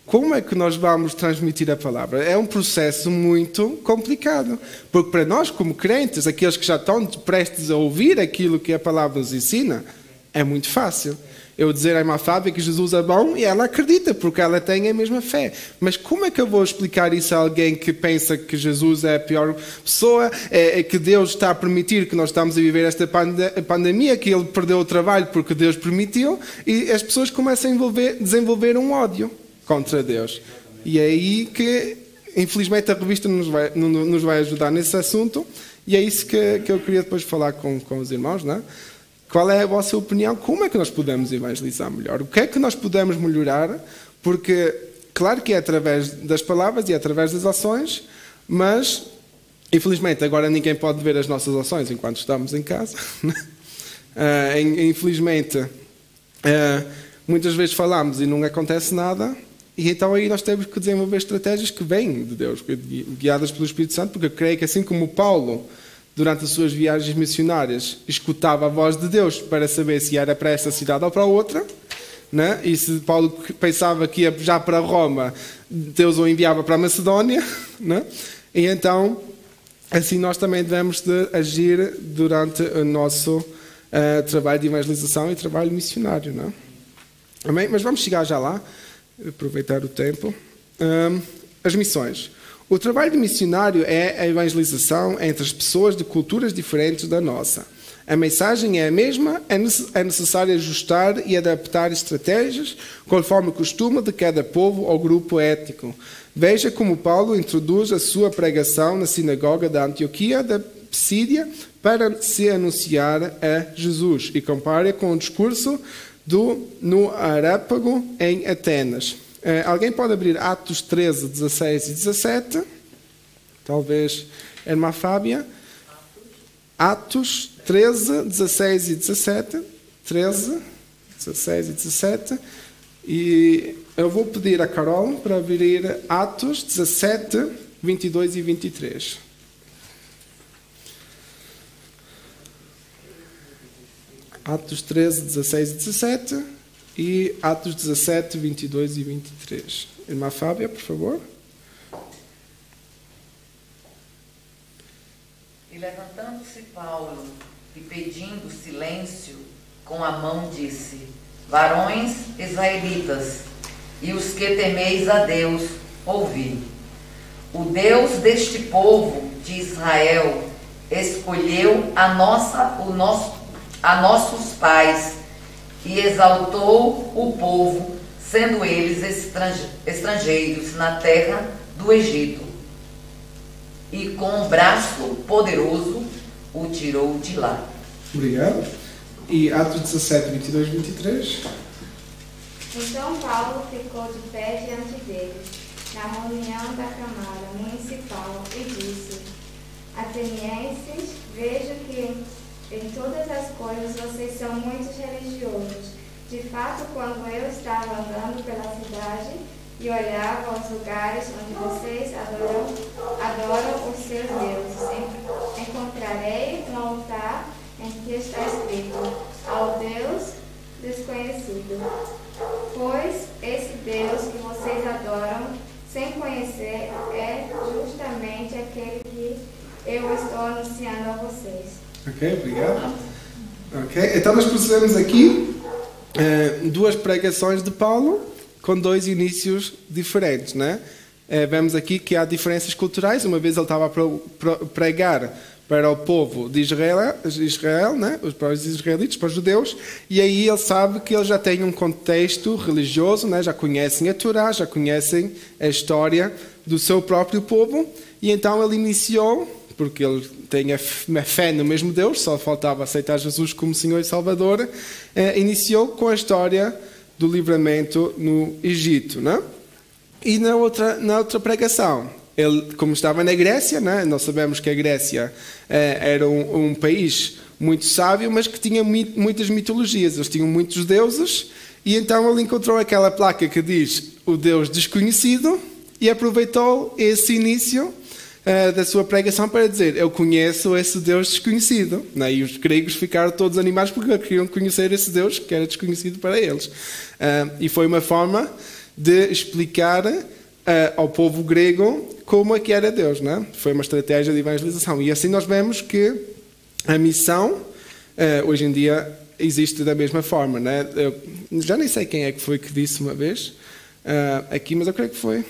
Como é que nós vamos transmitir a palavra? É um processo muito complicado. Porque para nós, como crentes, aqueles que já estão prestes a ouvir aquilo que a palavra nos ensina, é muito fácil. Eu dizer à irmã Fábia que Jesus é bom e ela acredita, porque ela tem a mesma fé. Mas como é que eu vou explicar isso a alguém que pensa que Jesus é a pior pessoa, que Deus está a permitir que nós estamos a viver esta pandemia, que Ele perdeu o trabalho porque Deus permitiu, e as pessoas começam a desenvolver um ódio contra Deus. E é aí que, infelizmente, a revista nos vai ajudar nesse assunto, e é isso que eu queria depois falar com os irmãos, não é? Qual é a vossa opinião? Como é que nós podemos evangelizar melhor? O que é que nós podemos melhorar? Porque, claro que é através das palavras e é através das ações, mas, infelizmente, agora ninguém pode ver as nossas ações enquanto estamos em casa. Infelizmente, muitas vezes falamos e não acontece nada, e então aí nós temos que desenvolver estratégias que vêm de Deus, guiadas pelo Espírito Santo, porque eu creio que assim como Paulo, durante as suas viagens missionárias, escutava a voz de Deus para saber se era para esta cidade ou para outra, né? E se Paulo pensava que ia já para Roma, Deus o enviava para a Macedónia, né? E então, assim nós também devemos de agir durante o nosso trabalho de evangelização e trabalho missionário, não é? Amém? Mas vamos chegar já lá, aproveitar o tempo. As missões. O trabalho de missionário é a evangelização entre as pessoas de culturas diferentes da nossa. A mensagem é a mesma, é necessário ajustar e adaptar estratégias conforme o costume de cada povo ou grupo étnico. Veja como Paulo introduz a sua pregação na sinagoga da Antioquia da Psídia para se anunciar a Jesus e compare com o discurso no Areópago em Atenas. Alguém pode abrir Atos 13, 16 e 17? Talvez a irmã Fábia. Atos 13, 16 e 17. 13, 16 e 17. E eu vou pedir a Carol para abrir Atos 17, 22 e 23. Atos 13, 16 e 17. e Atos 17, 22 e 23. Irmã Fábia, por favor. E levantando-se Paulo e pedindo silêncio, com a mão disse: varões israelitas, e os que temeis a Deus, ouvi. O Deus deste povo de Israel escolheu a nossos pais e exaltou o povo, sendo eles estrangeiros na terra do Egito. E com um braço poderoso o tirou de lá. Obrigado. E Atos 17, 22 e 23. Então Paulo ficou de pé diante deles, na reunião da Câmara Municipal, e disse: atenienses, vejo que em todas as coisas vocês são muito religiosos. De fato, quando eu estava andando pela cidade e olhava aos lugares onde vocês adoram os seus deuses, encontrarei um altar em que está escrito: ao Deus desconhecido. Pois esse Deus que vocês adoram sem conhecer é justamente aquele que eu estou anunciando a vocês. Ok, obrigado. Ok, então nós percebemos aqui duas pregações de Paulo com dois inícios diferentes, né? Vemos aqui que há diferenças culturais. Uma vez ele estava a pregar para o povo de Israel, né? Para os israelitas, para os judeus, e aí ele sabe que eles já têm um contexto religioso, né? Já conhecem a Torá, já conhecem a história do seu próprio povo, e então ele iniciou, porque ele tem a fé no mesmo Deus, só faltava aceitar Jesus como Senhor e Salvador, iniciou com a história do livramento no Egito, né? E na outra pregação, ele, como estava na Grécia, né? Nós sabemos que a Grécia era um país muito sábio, mas que tinha muitas mitologias, eles tinham muitos deuses, e então ele encontrou aquela placa que diz o Deus desconhecido e aproveitou esse início da sua pregação para dizer: eu conheço esse Deus desconhecido, né? E os gregos ficaram todos animados porque queriam conhecer esse Deus que era desconhecido para eles, e foi uma forma de explicar ao povo grego como é que era Deus, né? Foi uma estratégia de evangelização, e assim nós vemos que a missão hoje em dia existe da mesma forma, né? Eu já nem sei quem é que foi que disse uma vez aqui, mas eu creio que foi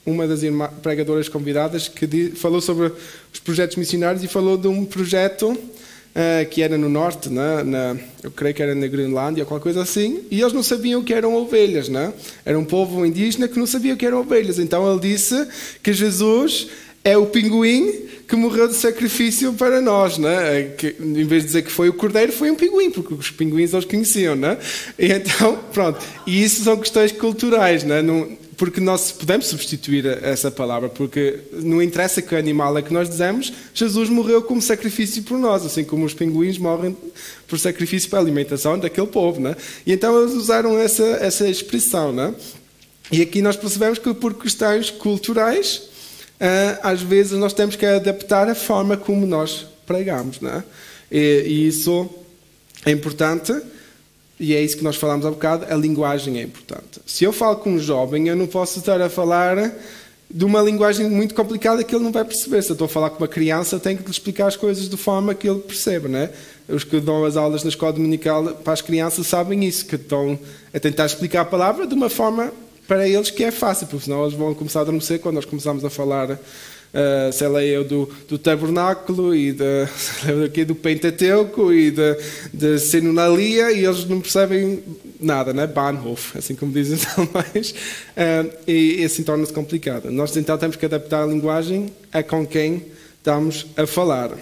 uma das pregadoras convidadas que falou sobre os projetos missionários, e falou de um projeto que era no norte, né? Eu creio que era na Groenlândia ou qualquer coisa assim, e eles não sabiam o que eram ovelhas, né? Era um povo indígena que não sabia o que eram ovelhas. Então ele disse que Jesus é o pinguim que morreu de sacrifício para nós, né? Que, em vez de dizer que foi o cordeiro, foi um pinguim, porque os pinguins eles conheciam, né? E então, pronto. E isso são questões culturais, né? Porque nós podemos substituir essa palavra, porque não interessa que animal é que nós dizemos, Jesus morreu como sacrifício por nós, assim como os pinguins morrem por sacrifício para a alimentação daquele povo, né? E então eles usaram essa expressão, né? E aqui nós percebemos que por questões culturais, às vezes nós temos que adaptar a forma como nós pregamos, né? E isso é importante. E é isso que nós falamos há bocado, a linguagem é importante. Se eu falo com um jovem, eu não posso estar a falar de uma linguagem muito complicada que ele não vai perceber. Se eu estou a falar com uma criança, eu tenho que lhe explicar as coisas de forma que ele perceba, né? Os que dão as aulas na escola dominical para as crianças sabem isso, que estão a tentar explicar a palavra de uma forma para eles que é fácil, porque senão eles vão começar a adormecer quando nós começamos a falar sei lá eu, do tabernáculo e do Pentateuco e da Sinonalia, e eles não percebem nada, né? Bahnhof, assim como dizem os alemães, e assim torna-se complicado. Nós então temos que adaptar a linguagem a com quem estamos a falar.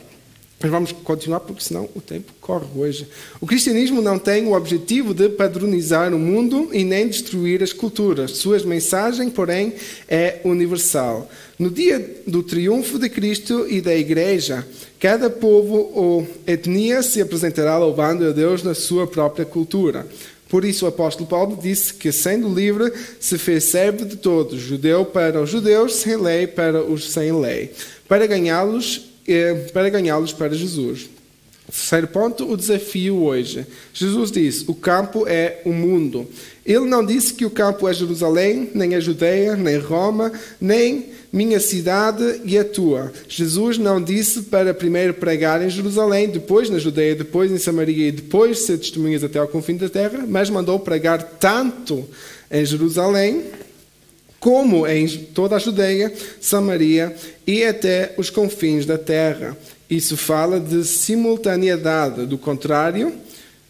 Mas vamos continuar, porque senão o tempo corre hoje. O cristianismo não tem o objetivo de padronizar o mundo e nem destruir as culturas. Sua mensagem, porém, é universal. No dia do triunfo de Cristo e da Igreja, cada povo ou etnia se apresentará louvando a Deus na sua própria cultura. Por isso o apóstolo Paulo disse que, sendo livre, se fez servo de todos, judeu para os judeus, sem lei para os sem lei, para ganhá-los para Jesus. Terceiro ponto, o desafio hoje. Jesus disse, o campo é o mundo. Ele não disse que o campo é Jerusalém, nem a Judeia, nem Roma, nem minha cidade e a tua. Jesus não disse para primeiro pregar em Jerusalém, depois na Judeia, depois em Samaria e depois ser testemunhas até ao confim da terra, mas mandou pregar tanto em Jerusalém como em toda a Judeia, Samaria e até os confins da terra. Isso fala de simultaneidade. Do contrário,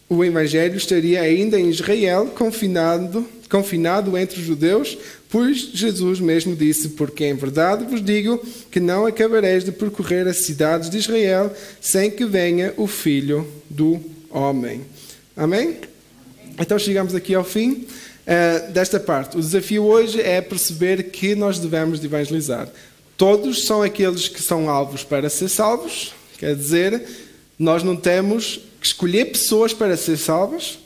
o Evangelho estaria ainda em Israel, confinado entre os judeus, pois Jesus mesmo disse, porque em verdade vos digo que não acabareis de percorrer as cidades de Israel sem que venha o Filho do Homem. Amém? Então chegamos aqui ao fim desta parte. O desafio hoje é perceber que nós devemos de evangelizar. Todos são aqueles que são alvos para ser salvos. Quer dizer, nós não temos que escolher pessoas para ser salvas.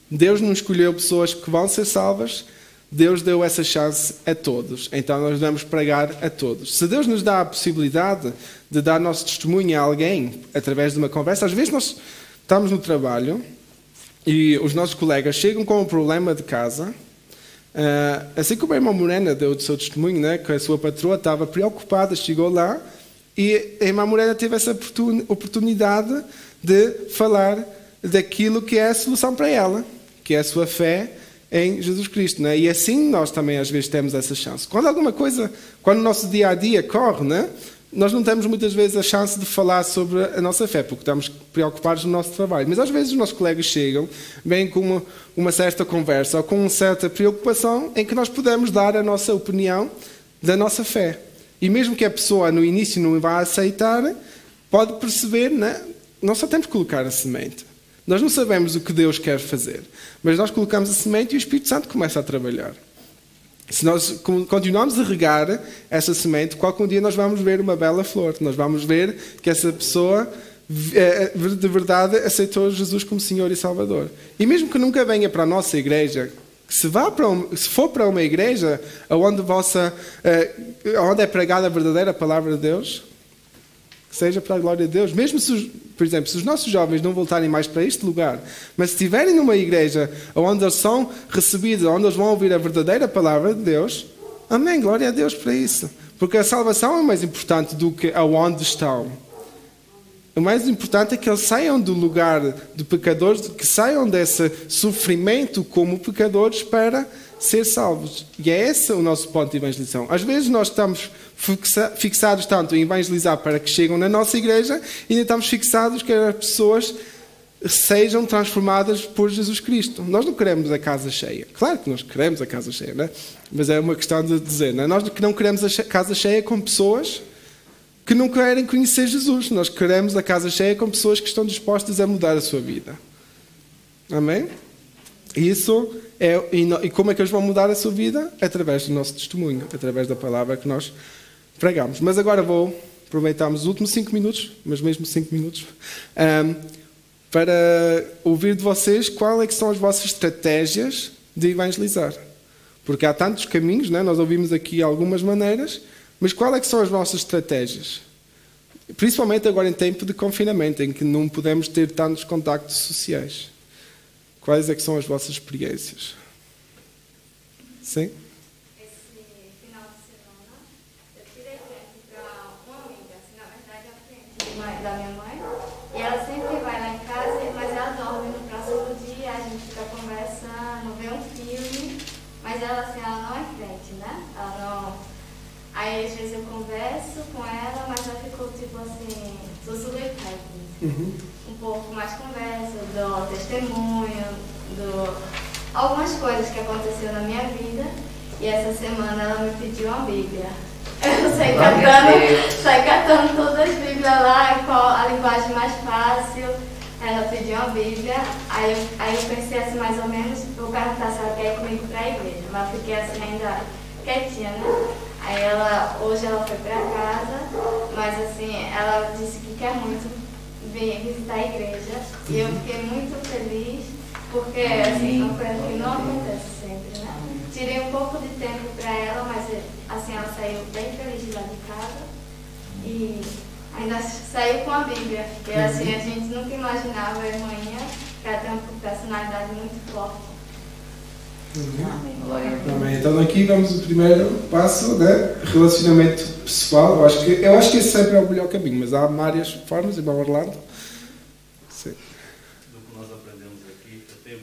Deus não escolheu pessoas que vão ser salvas. Deus deu essa chance a todos. Então nós devemos pregar a todos. Se Deus nos dá a possibilidade de dar nosso testemunho a alguém através de uma conversa, às vezes nós estamos no trabalho e os nossos colegas chegam com um problema de casa. Assim como a irmã Morena deu o seu testemunho, né, que a sua patroa estava preocupada, chegou lá e a irmã Morena teve essa oportunidade de falar daquilo que é a solução para ela, que é a sua fé em Jesus Cristo. Né? E assim nós também às vezes temos essa chance. Quando o nosso dia a dia corre, né, nós não temos muitas vezes a chance de falar sobre a nossa fé, porque estamos preocupados no nosso trabalho. Mas às vezes os nossos colegas chegam, vêm com uma certa conversa ou com uma certa preocupação em que nós podemos dar a nossa opinião da nossa fé. E mesmo que a pessoa no início não vá aceitar, pode perceber, né? Nós só temos que colocar a semente. Nós não sabemos o que Deus quer fazer, mas nós colocamos a semente e o Espírito Santo começa a trabalhar. Se nós continuarmos a regar essa semente, qualquer dia nós vamos ver uma bela flor. Nós vamos ver que essa pessoa de verdade aceitou Jesus como Senhor e Salvador. E mesmo que nunca venha para a nossa igreja, se for para uma igreja onde é pregada a verdadeira palavra de Deus, que seja para a glória de Deus. Mesmo se, por exemplo, se os nossos jovens não voltarem mais para este lugar, mas se estiverem numa igreja onde eles são recebidos, onde eles vão ouvir a verdadeira palavra de Deus, amém, glória a Deus para isso. Porque a salvação é mais importante do que aonde estão. O mais importante é que eles saiam do lugar de pecadores, que saiam desse sofrimento como pecadores para ser salvos. E é esse o nosso ponto de evangelização. Às vezes nós estamos fixados tanto em evangelizar para que chegam na nossa igreja e ainda estamos fixados que as pessoas sejam transformadas por Jesus Cristo. Nós não queremos a casa cheia. Claro que nós queremos a casa cheia, não é? Mas é uma questão de dizer, não é? Nós não queremos a casa cheia com pessoas que não querem conhecer Jesus. Nós queremos a casa cheia com pessoas que estão dispostas a mudar a sua vida. Amém? E como é que eles vão mudar a sua vida? Através do nosso testemunho, através da palavra que nós pregamos. Mas agora vou aproveitar os últimos 5 minutos, mas mesmo 5 minutos, para ouvir de vocês quais é que são as vossas estratégias de evangelizar. Porque há tantos caminhos, né? Nós ouvimos aqui algumas maneiras, mas quais é que são as vossas estratégias? Principalmente agora em tempo de confinamento, em que não podemos ter tantos contactos sociais. Quais é que são as vossas experiências? Sim? Esse final de semana, eu tirei tempo para uma amiga, assim, na verdade é a cliente da minha mãe, e ela sempre vai lá em casa, mas ela dorme no próximo dia, a gente fica conversando, vê um filme, mas ela, assim, ela não é crente, né? Ela não... Aí, às vezes, eu converso com ela, mas ela ficou, tipo assim, um pouco mais conversa, do testemunho, algumas coisas que aconteceram na minha vida. E essa semana ela me pediu uma Bíblia. Eu saí catando todas as Bíblias lá, qual a linguagem mais fácil. Ela pediu uma Bíblia, aí eu pensei assim, mais ou menos, vou perguntar se ela quer ir comigo para a igreja. Mas eu fiquei assim ainda quietinha, né? Aí hoje ela foi para casa, mas assim, ela disse que quer muito vir visitar a igreja. E eu fiquei muito feliz, porque assim, uma coisa que não acontece sempre, né? Tirei um pouco de tempo para ela, mas assim, ela saiu bem feliz de lá de casa. E ainda saiu com a Bíblia. E assim, a gente nunca imaginava a irmãinha que ela tem uma personalidade muito forte. Amém. Glória a Deus. Amém. Então aqui vamos ao primeiro passo, né? Relacionamento pessoal. Eu acho que esse sempre é o melhor caminho, mas há várias formas, irmão Orlando. Sim. Do que nós aprendemos aqui, eu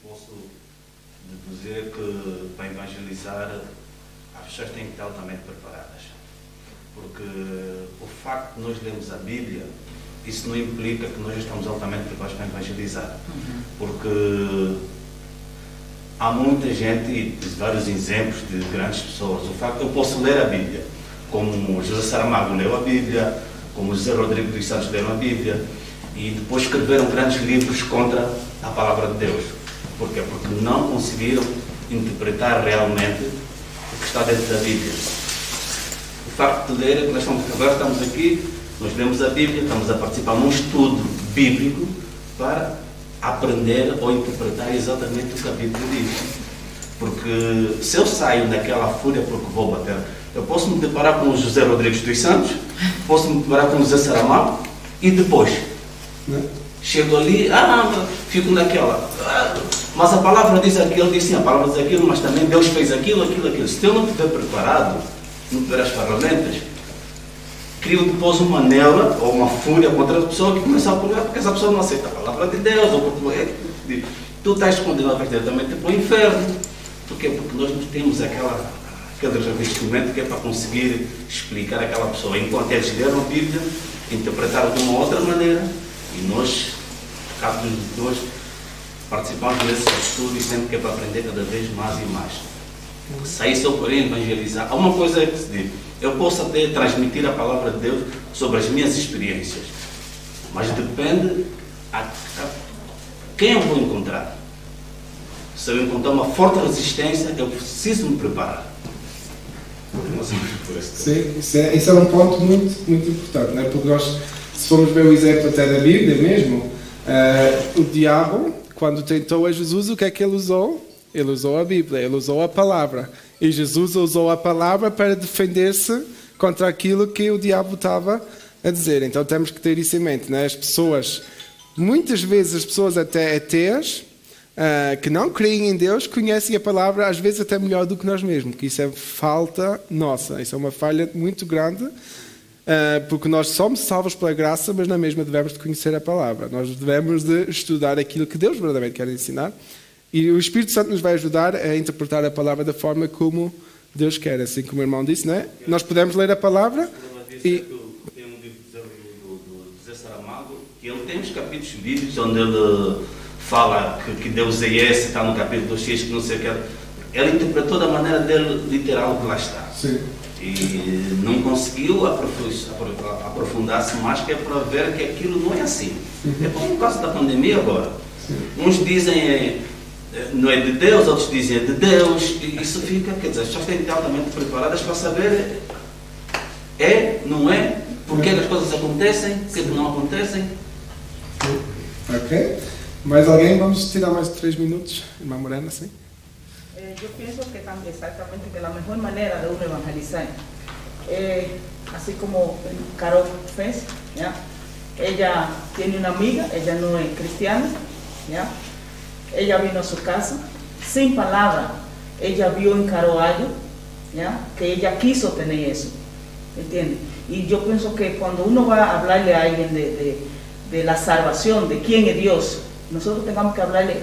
posso deduzir que para evangelizar as pessoas têm que estar altamente preparadas. Porque o facto de nós lermos a Bíblia, isso não implica que nós estamos altamente preparados para evangelizar. Porque há muita gente, e vários exemplos de grandes pessoas. O facto de eu posso ler a Bíblia, como José Saramago leu a Bíblia, como José Rodrigo dos Santos leram a Bíblia, e depois escreveram grandes livros contra a palavra de Deus. Por quê? Porque não conseguiram interpretar realmente o que está dentro da Bíblia. O facto de ler, agora estamos aqui, nós lemos a Bíblia, estamos a participar num estudo bíblico para aprender ou interpretar exatamente o que a Bíblia diz. Porque se eu saio daquela fúria porque vou bater, eu posso me deparar com o José Rodrigues dos Santos, posso me deparar com o José Saramago e depois chego ali, fico naquela, mas a palavra diz aquilo, diz sim, a palavra diz aquilo, mas também Deus fez aquilo. Se eu não estiver preparado, não tiver as ferramentas, crio depois uma neura ou uma fúria contra a pessoa que começa a apoiar porque essa pessoa não aceita a palavra de Deus, ou porque tu estás condenado diretamente para o inferno. Porquê? Porque nós não temos aquele revestimento que é para conseguir explicar àquela pessoa. Enquanto eles leram a Bíblia, interpretaram de uma outra maneira, e nós, cada um de nós, participamos desse estudo e sempre que é para aprender cada vez mais e mais. Se aí eu porém evangelizar, há uma coisa que se diz, eu posso até transmitir a palavra de Deus sobre as minhas experiências, mas depende a quem eu vou encontrar. Se eu encontrar uma forte resistência, eu preciso me preparar. Sim, isso é um ponto muito, muito importante, né? Porque nós, se formos ver o exemplo até da Bíblia mesmo, o diabo, quando tentou a Jesus, o que é que ele usou? Ele usou a Bíblia, ele usou a palavra. E Jesus usou a palavra para defender-se contra aquilo que o diabo estava a dizer. Então temos que ter isso em mente, né? As pessoas, muitas vezes as pessoas até ateias, que não creem em Deus, conhecem a palavra às vezes até melhor do que nós mesmos, que isso é falta nossa, isso é uma falha muito grande, porque nós somos salvos pela graça, mas na mesma devemos de conhecer a palavra. Nós devemos de estudar aquilo que Deus verdadeiramente quer ensinar. E o Espírito Santo nos vai ajudar a interpretar a palavra da forma como Deus quer. Assim como o irmão disse, não é? Nós podemos ler a palavra e... Tem um livro do José Saramago, que ele tem uns capítulos bíblicos onde ele fala que Deus é esse, está no capítulo 2, que não sei o que. Ele interpretou da maneira dele literal que lá está. Sim. E não conseguiu aprofundar-se mais, que é para ver que aquilo não é assim. É como o caso da pandemia agora. Sim. Uns dizem... não é de Deus, outros dizem é de Deus, e isso fica, quer dizer, as pessoas têm que estar altamente preparadas para saber não é, porque as coisas acontecem, porque não acontecem. Ok. Mais alguém? Vamos tirar mais 3 minutos. Irmã Morena, sim? Yo pienso que exactamente que la mejor manera de uno evangelizar, así como Carol fez, ¿ya? Ella tiene una amiga, ella no es cristiana, ¿ya? Ella vino a su casa, sin palabra, ella vio en Caroallo, ¿ya? Que ella quiso tener eso, ¿entiendes? Y yo pienso que cuando uno va a hablarle a alguien de la salvación, de quién es Dios, nosotros tengamos que hablarle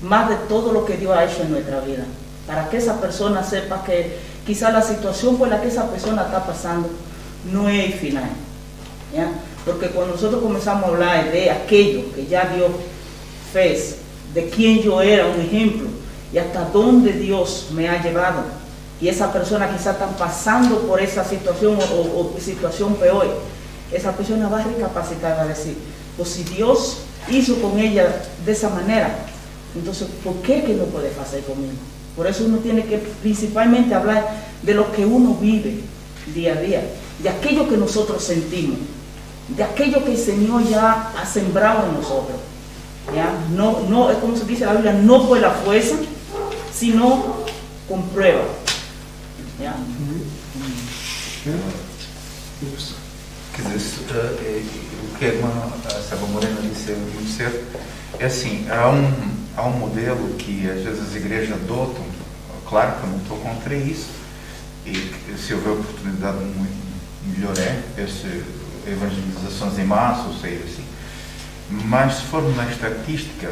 más de todo lo que Dios ha hecho en nuestra vida, para que esa persona sepa que quizá la situación por la que esa persona está pasando no es el final, ¿ya? Porque cuando nosotros comenzamos a hablar de aquello que ya Dios fez, de quién yo era, un ejemplo, y hasta dónde Dios me ha llevado, y esa persona quizá está pasando por esa situación o situación peor, esa persona va a recapacitar, va a decir, pues si Dios hizo con ella de esa manera, entonces ¿por qué que no puede hacer conmigo? Por eso uno tiene que principalmente hablar de lo que uno vive día a día, de aquello que nosotros sentimos, de aquello que el Señor ya ha sembrado en nosotros. ¿Ya? No, es como se dice en la Biblia, no por la fuerza, sino con prueba. ¿Ya? Quer dizer, o que a irmã Saba Morena disse é muito certo. É assim, há um modelo que às vezes as igrejas adotam. Claro que eu não estou contra isso, e que, se houver oportunidade, melhor essas evangelizações em massa, ou seja, assim. Mas se formos na estatística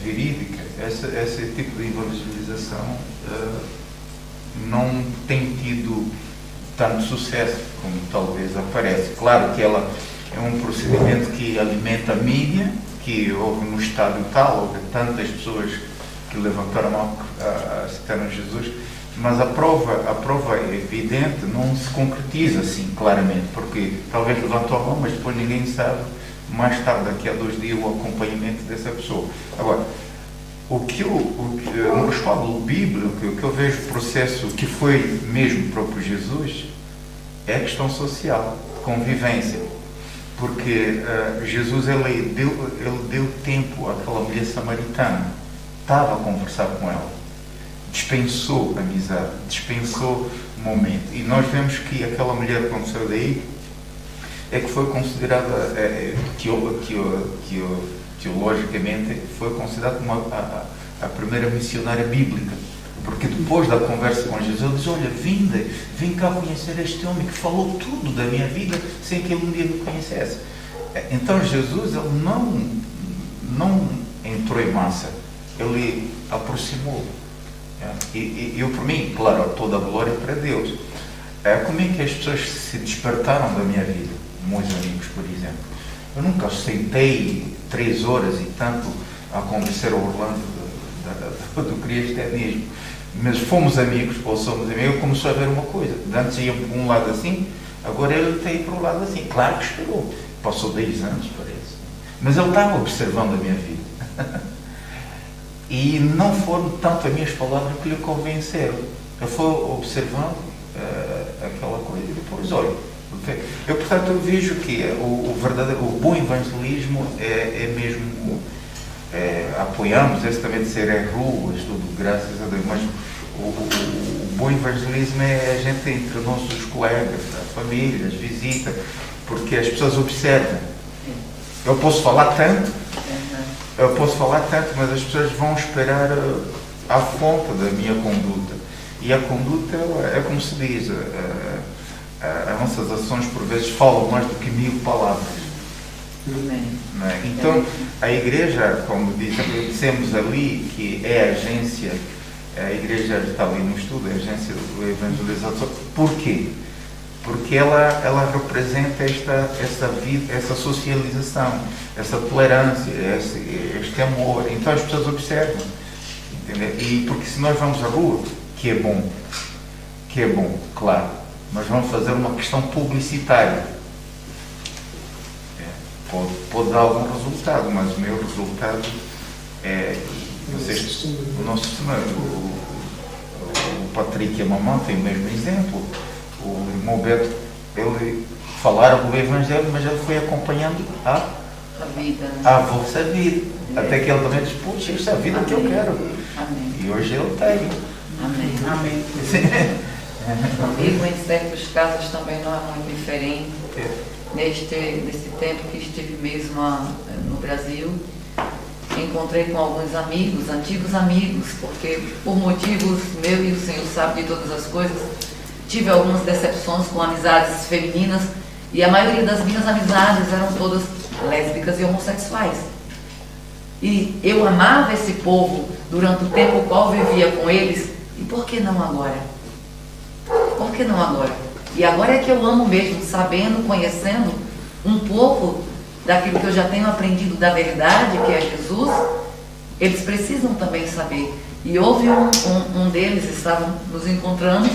verídica, esse tipo de evangelização não tem tido tanto sucesso como talvez aparece. Claro que ela é um procedimento que alimenta a mídia, que houve no estádio tal, houve tantas pessoas que levantaram a mão, aceitaram Jesus, mas a prova evidente não se concretiza assim claramente, porque talvez levantou a mão, mas depois ninguém sabe, mais tarde, daqui a 2 dias, o acompanhamento dessa pessoa. Agora, no respaldo bíblico, o que eu vejo o processo que foi mesmo próprio Jesus é a questão social, convivência. Porque Jesus ele deu tempo àquela mulher samaritana, estava a conversar com ela, dispensou a amizade, dispensou o momento. E nós vemos que aquela mulher, quando saiu daí, é que foi considerada, teologicamente, foi considerada como a primeira missionária bíblica. Porque depois da conversa com Jesus, ele diz: olha, vim cá conhecer este homem que falou tudo da minha vida sem que ele um dia me conhecesse. Então Jesus, ele não entrou em massa, ele aproximou. E eu, por mim, claro, toda a glória para Deus. Como é que as pessoas se despertaram da minha vida? Meus amigos, por exemplo. Eu nunca sentei 3 horas e tanto a convencer o Orlando do cristianismo. Mas fomos amigos, ou somos amigos. Eu comecei a ver uma coisa. Antes ia por um lado assim, agora ele está aí para o lado assim. Claro que esperou. Passou 10 anos, parece. Mas ele estava observando a minha vida. E não foram tanto as minhas palavras que lhe convenceram. Ele foi observando aquela coisa e depois, olha. Eu, portanto, eu vejo que o bom evangelismo é mesmo... apoiamos esse também de ser ruas, tudo, graças a Deus, mas o bom evangelismo é a gente entre nossos colegas, a família, as visitas, porque as pessoas observam. Eu posso falar tanto, mas as pessoas vão esperar a fonte da minha conduta. E a conduta é como se diz, as nossas ações por vezes falam mais do que 1000 palavras. Então, a igreja, como dissemos ali, que é a agência, a igreja está ali no estudo, é a agência do evangelizador. Por quê? Porque ela representa essa socialização, essa tolerância, este amor. Então as pessoas observam, entendeu? E porque se nós vamos à rua, que é bom, claro, mas vamos fazer uma questão publicitária. Pode dar algum resultado, mas o meu resultado é... o nosso o Patrick e a mamãe têm o mesmo exemplo. O irmão Beto, ele falaram do Evangelho, mas ele foi acompanhando a vossa vida. Até que ele também disse: puxa, esta é a vida que eu quero. Amém. E hoje ele tem. Amém. Comigo, em certos casos, também não é muito diferente. Nesse tempo que estive mesmo no Brasil, encontrei com alguns amigos, antigos amigos, porque por motivos meus, e o Senhor sabe de todas as coisas, tive algumas decepções com amizades femininas, e a maioria das minhas amizades eram todas lésbicas e homossexuais. E eu amava esse povo durante o tempo qual vivia com eles, e por que não agora? Por que não agora? E agora é que eu amo mesmo, sabendo, conhecendo um pouco daquilo que eu já tenho aprendido da verdade, que é Jesus, eles precisam também saber. E houve um deles, estavam nos encontrando,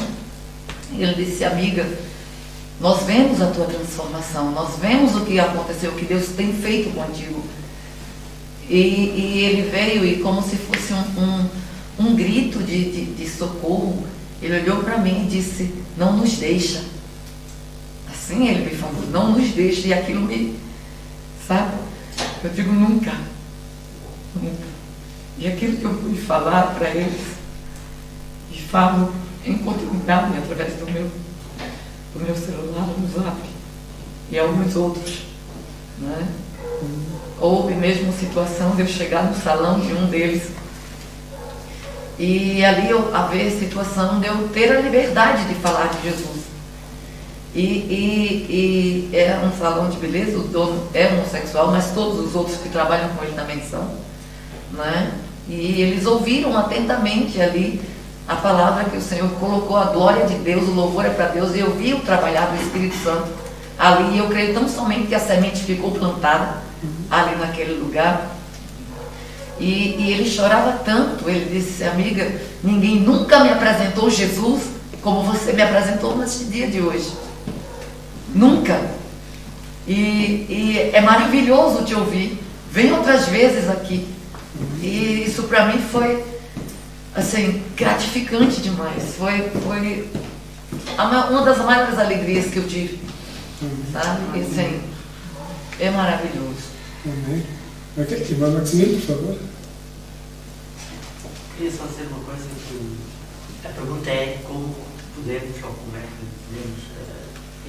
e ele disse: amiga, nós vemos a tua transformação, nós vemos o que aconteceu, o que Deus tem feito contigo. E ele veio, e como se fosse um grito de socorro, ele olhou para mim e disse: não nos deixa. Assim ele me falou: não nos deixa. E aquilo me... sabe? Eu digo: nunca. E aquilo que eu pude falar para eles, e falo em continuidade através do o meu celular no Zap e alguns outros, né? Houve mesmo situação de eu chegar no salão de um deles e ali haver situação de eu ter a liberdade de falar de Jesus. E é um salão de beleza, o dono é homossexual, mas todos os outros que trabalham com ele também são, né? E eles ouviram atentamente ali a palavra que o Senhor colocou, a glória de Deus, o louvor é para Deus, e eu vi o trabalhar do Espírito Santo ali, e eu creio tão somente que a semente ficou plantada ali naquele lugar. E ele chorava tanto, ele disse: amiga, ninguém nunca me apresentou Jesus como você me apresentou neste dia de hoje. Nunca. E é maravilhoso te ouvir. Vem outras vezes aqui. E isso para mim foi assim, gratificante demais. Foi uma das maiores alegrias que eu tive. Sabe? E, assim, é maravilhoso. Amém. Ok, Ivan Maximino, por favor. Queria só dizer uma coisa, que a pergunta é como podemos, ou como é que podemos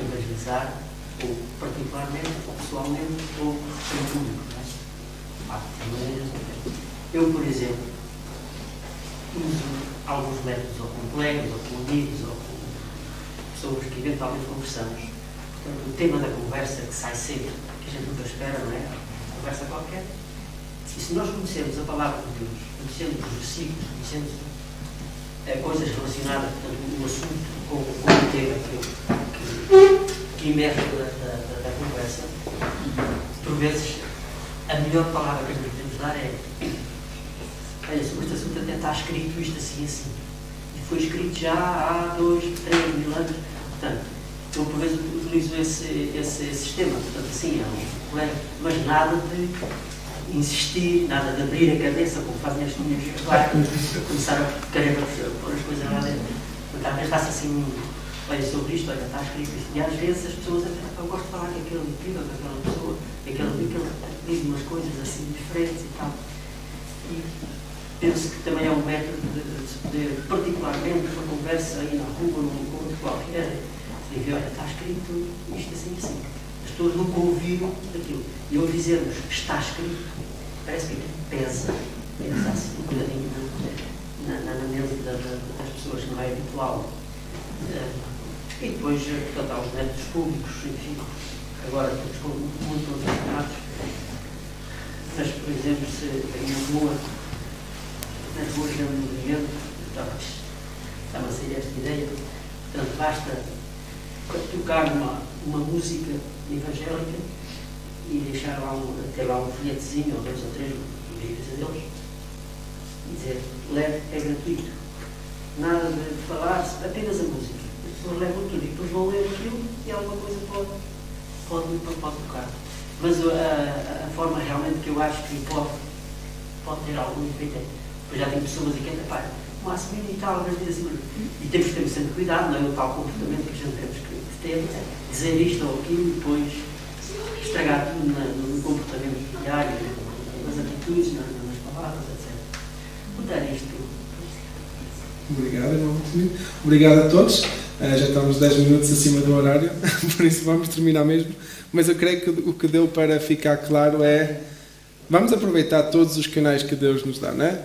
evangelizar, ou particularmente, ou pessoalmente, ou em público, não é? Eu, por exemplo, uso alguns métodos, ou com colegas, ou com amigos, ou com pessoas que eventualmente conversamos. Portanto, o tema da conversa que sai sempre, que a gente nunca espera, não é? Uma conversa qualquer. E se nós conhecermos a palavra de Deus, conhecemos os versículos, conhecemos coisas relacionadas, portanto, o assunto com o tema que emerge da conversa, por vezes a melhor palavra que nós podemos dar é: olha, sobre este assunto até está escrito isto assim, assim. E foi escrito já há 2, 3 mil anos. Portanto, eu por vezes utilizo esse sistema. Portanto, assim, mas nada de insistir, nada de abrir a cabeça, como fazem as minhas começar a querer pôr as coisas lá dentro. Portanto, às vezes faço assim, olha, sobre isto, olha, está escrito isto. E às vezes as pessoas até, eu gosto de falar com aquele indivíduo, com aquela pessoa, aquele diz umas coisas assim diferentes e tal. E penso que também é um método de poder, particularmente numa conversa aí na rua, num encontro qualquer, dizer, olha, está escrito isto assim, assim. As pessoas nunca ouviram aquilo. E ao dizermos está escrito, parece que pesa assim um bocadinho na mente das pessoas, não é habitual. E depois, portanto, há os métodos públicos, enfim, agora estamos muito condicionados. Mas, por exemplo, se nas ruas de movimento, estava a sair esta ideia, portanto, basta tocar uma música evangélica e deixar ter lá um folhetezinho, ou 2 ou 3 deles, e dizer, leve, é gratuito. Nada de falar, apenas a música. As pessoas levam tudo e depois vão ler aquilo e alguma coisa pode tocar. Mas a forma realmente que eu acho que pode ter algum efeito é, pois já tem pessoas aqui que pá, um assumido e tal, mas diz assim, e temos que ter sempre cuidado, não é? O tal comportamento que a gente temos que ter, dizer isto ou aquilo e depois estragar tudo no comportamento diário, nas atitudes, nas palavras, etc. Portanto, isto. Obrigado, irmão. Obrigado a todos. Já estamos 10 minutos acima do horário, por isso vamos terminar mesmo. Mas eu creio que o que deu para ficar claro é: vamos aproveitar todos os canais que Deus nos dá, não é?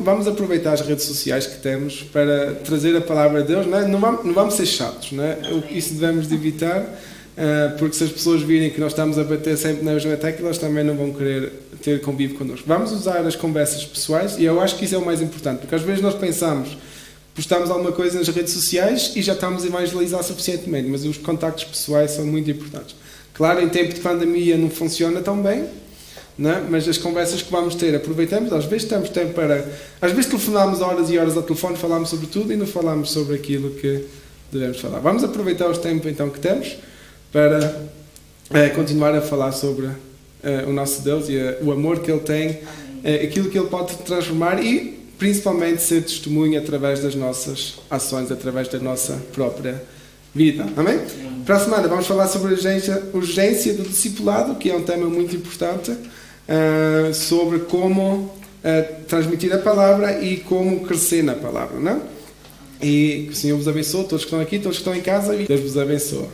Vamos aproveitar as redes sociais que temos para trazer a palavra de Deus, não é? Não vamos ser chatos, não é? Isso devemos de evitar, porque se as pessoas virem que nós estamos a bater sempre na mesma tecla, elas também não vão querer ter convívio connosco. Vamos usar as conversas pessoais, e eu acho que isso é o mais importante, porque às vezes nós pensamos, postamos alguma coisa nas redes sociais e já estamos a evangelizar suficientemente, mas os contactos pessoais são muito importantes. Claro, em tempo de pandemia não funciona tão bem, não é? Mas as conversas que vamos ter, aproveitamos, às vezes temos tempo para... Às vezes telefonamos horas e horas ao telefone, falamos sobre tudo e não falamos sobre aquilo que devemos falar. Vamos aproveitar os tempos então que temos para continuar a falar sobre o nosso Deus e o amor que Ele tem, aquilo que Ele pode transformar e principalmente ser testemunho através das nossas ações, através da nossa própria vida. Amém? Para a semana vamos falar sobre a urgência do discipulado, que é um tema muito importante, sobre como transmitir a palavra e como crescer na palavra, não? E que o Senhor vos abençoe, todos que estão aqui, todos que estão em casa, e Deus vos abençoe.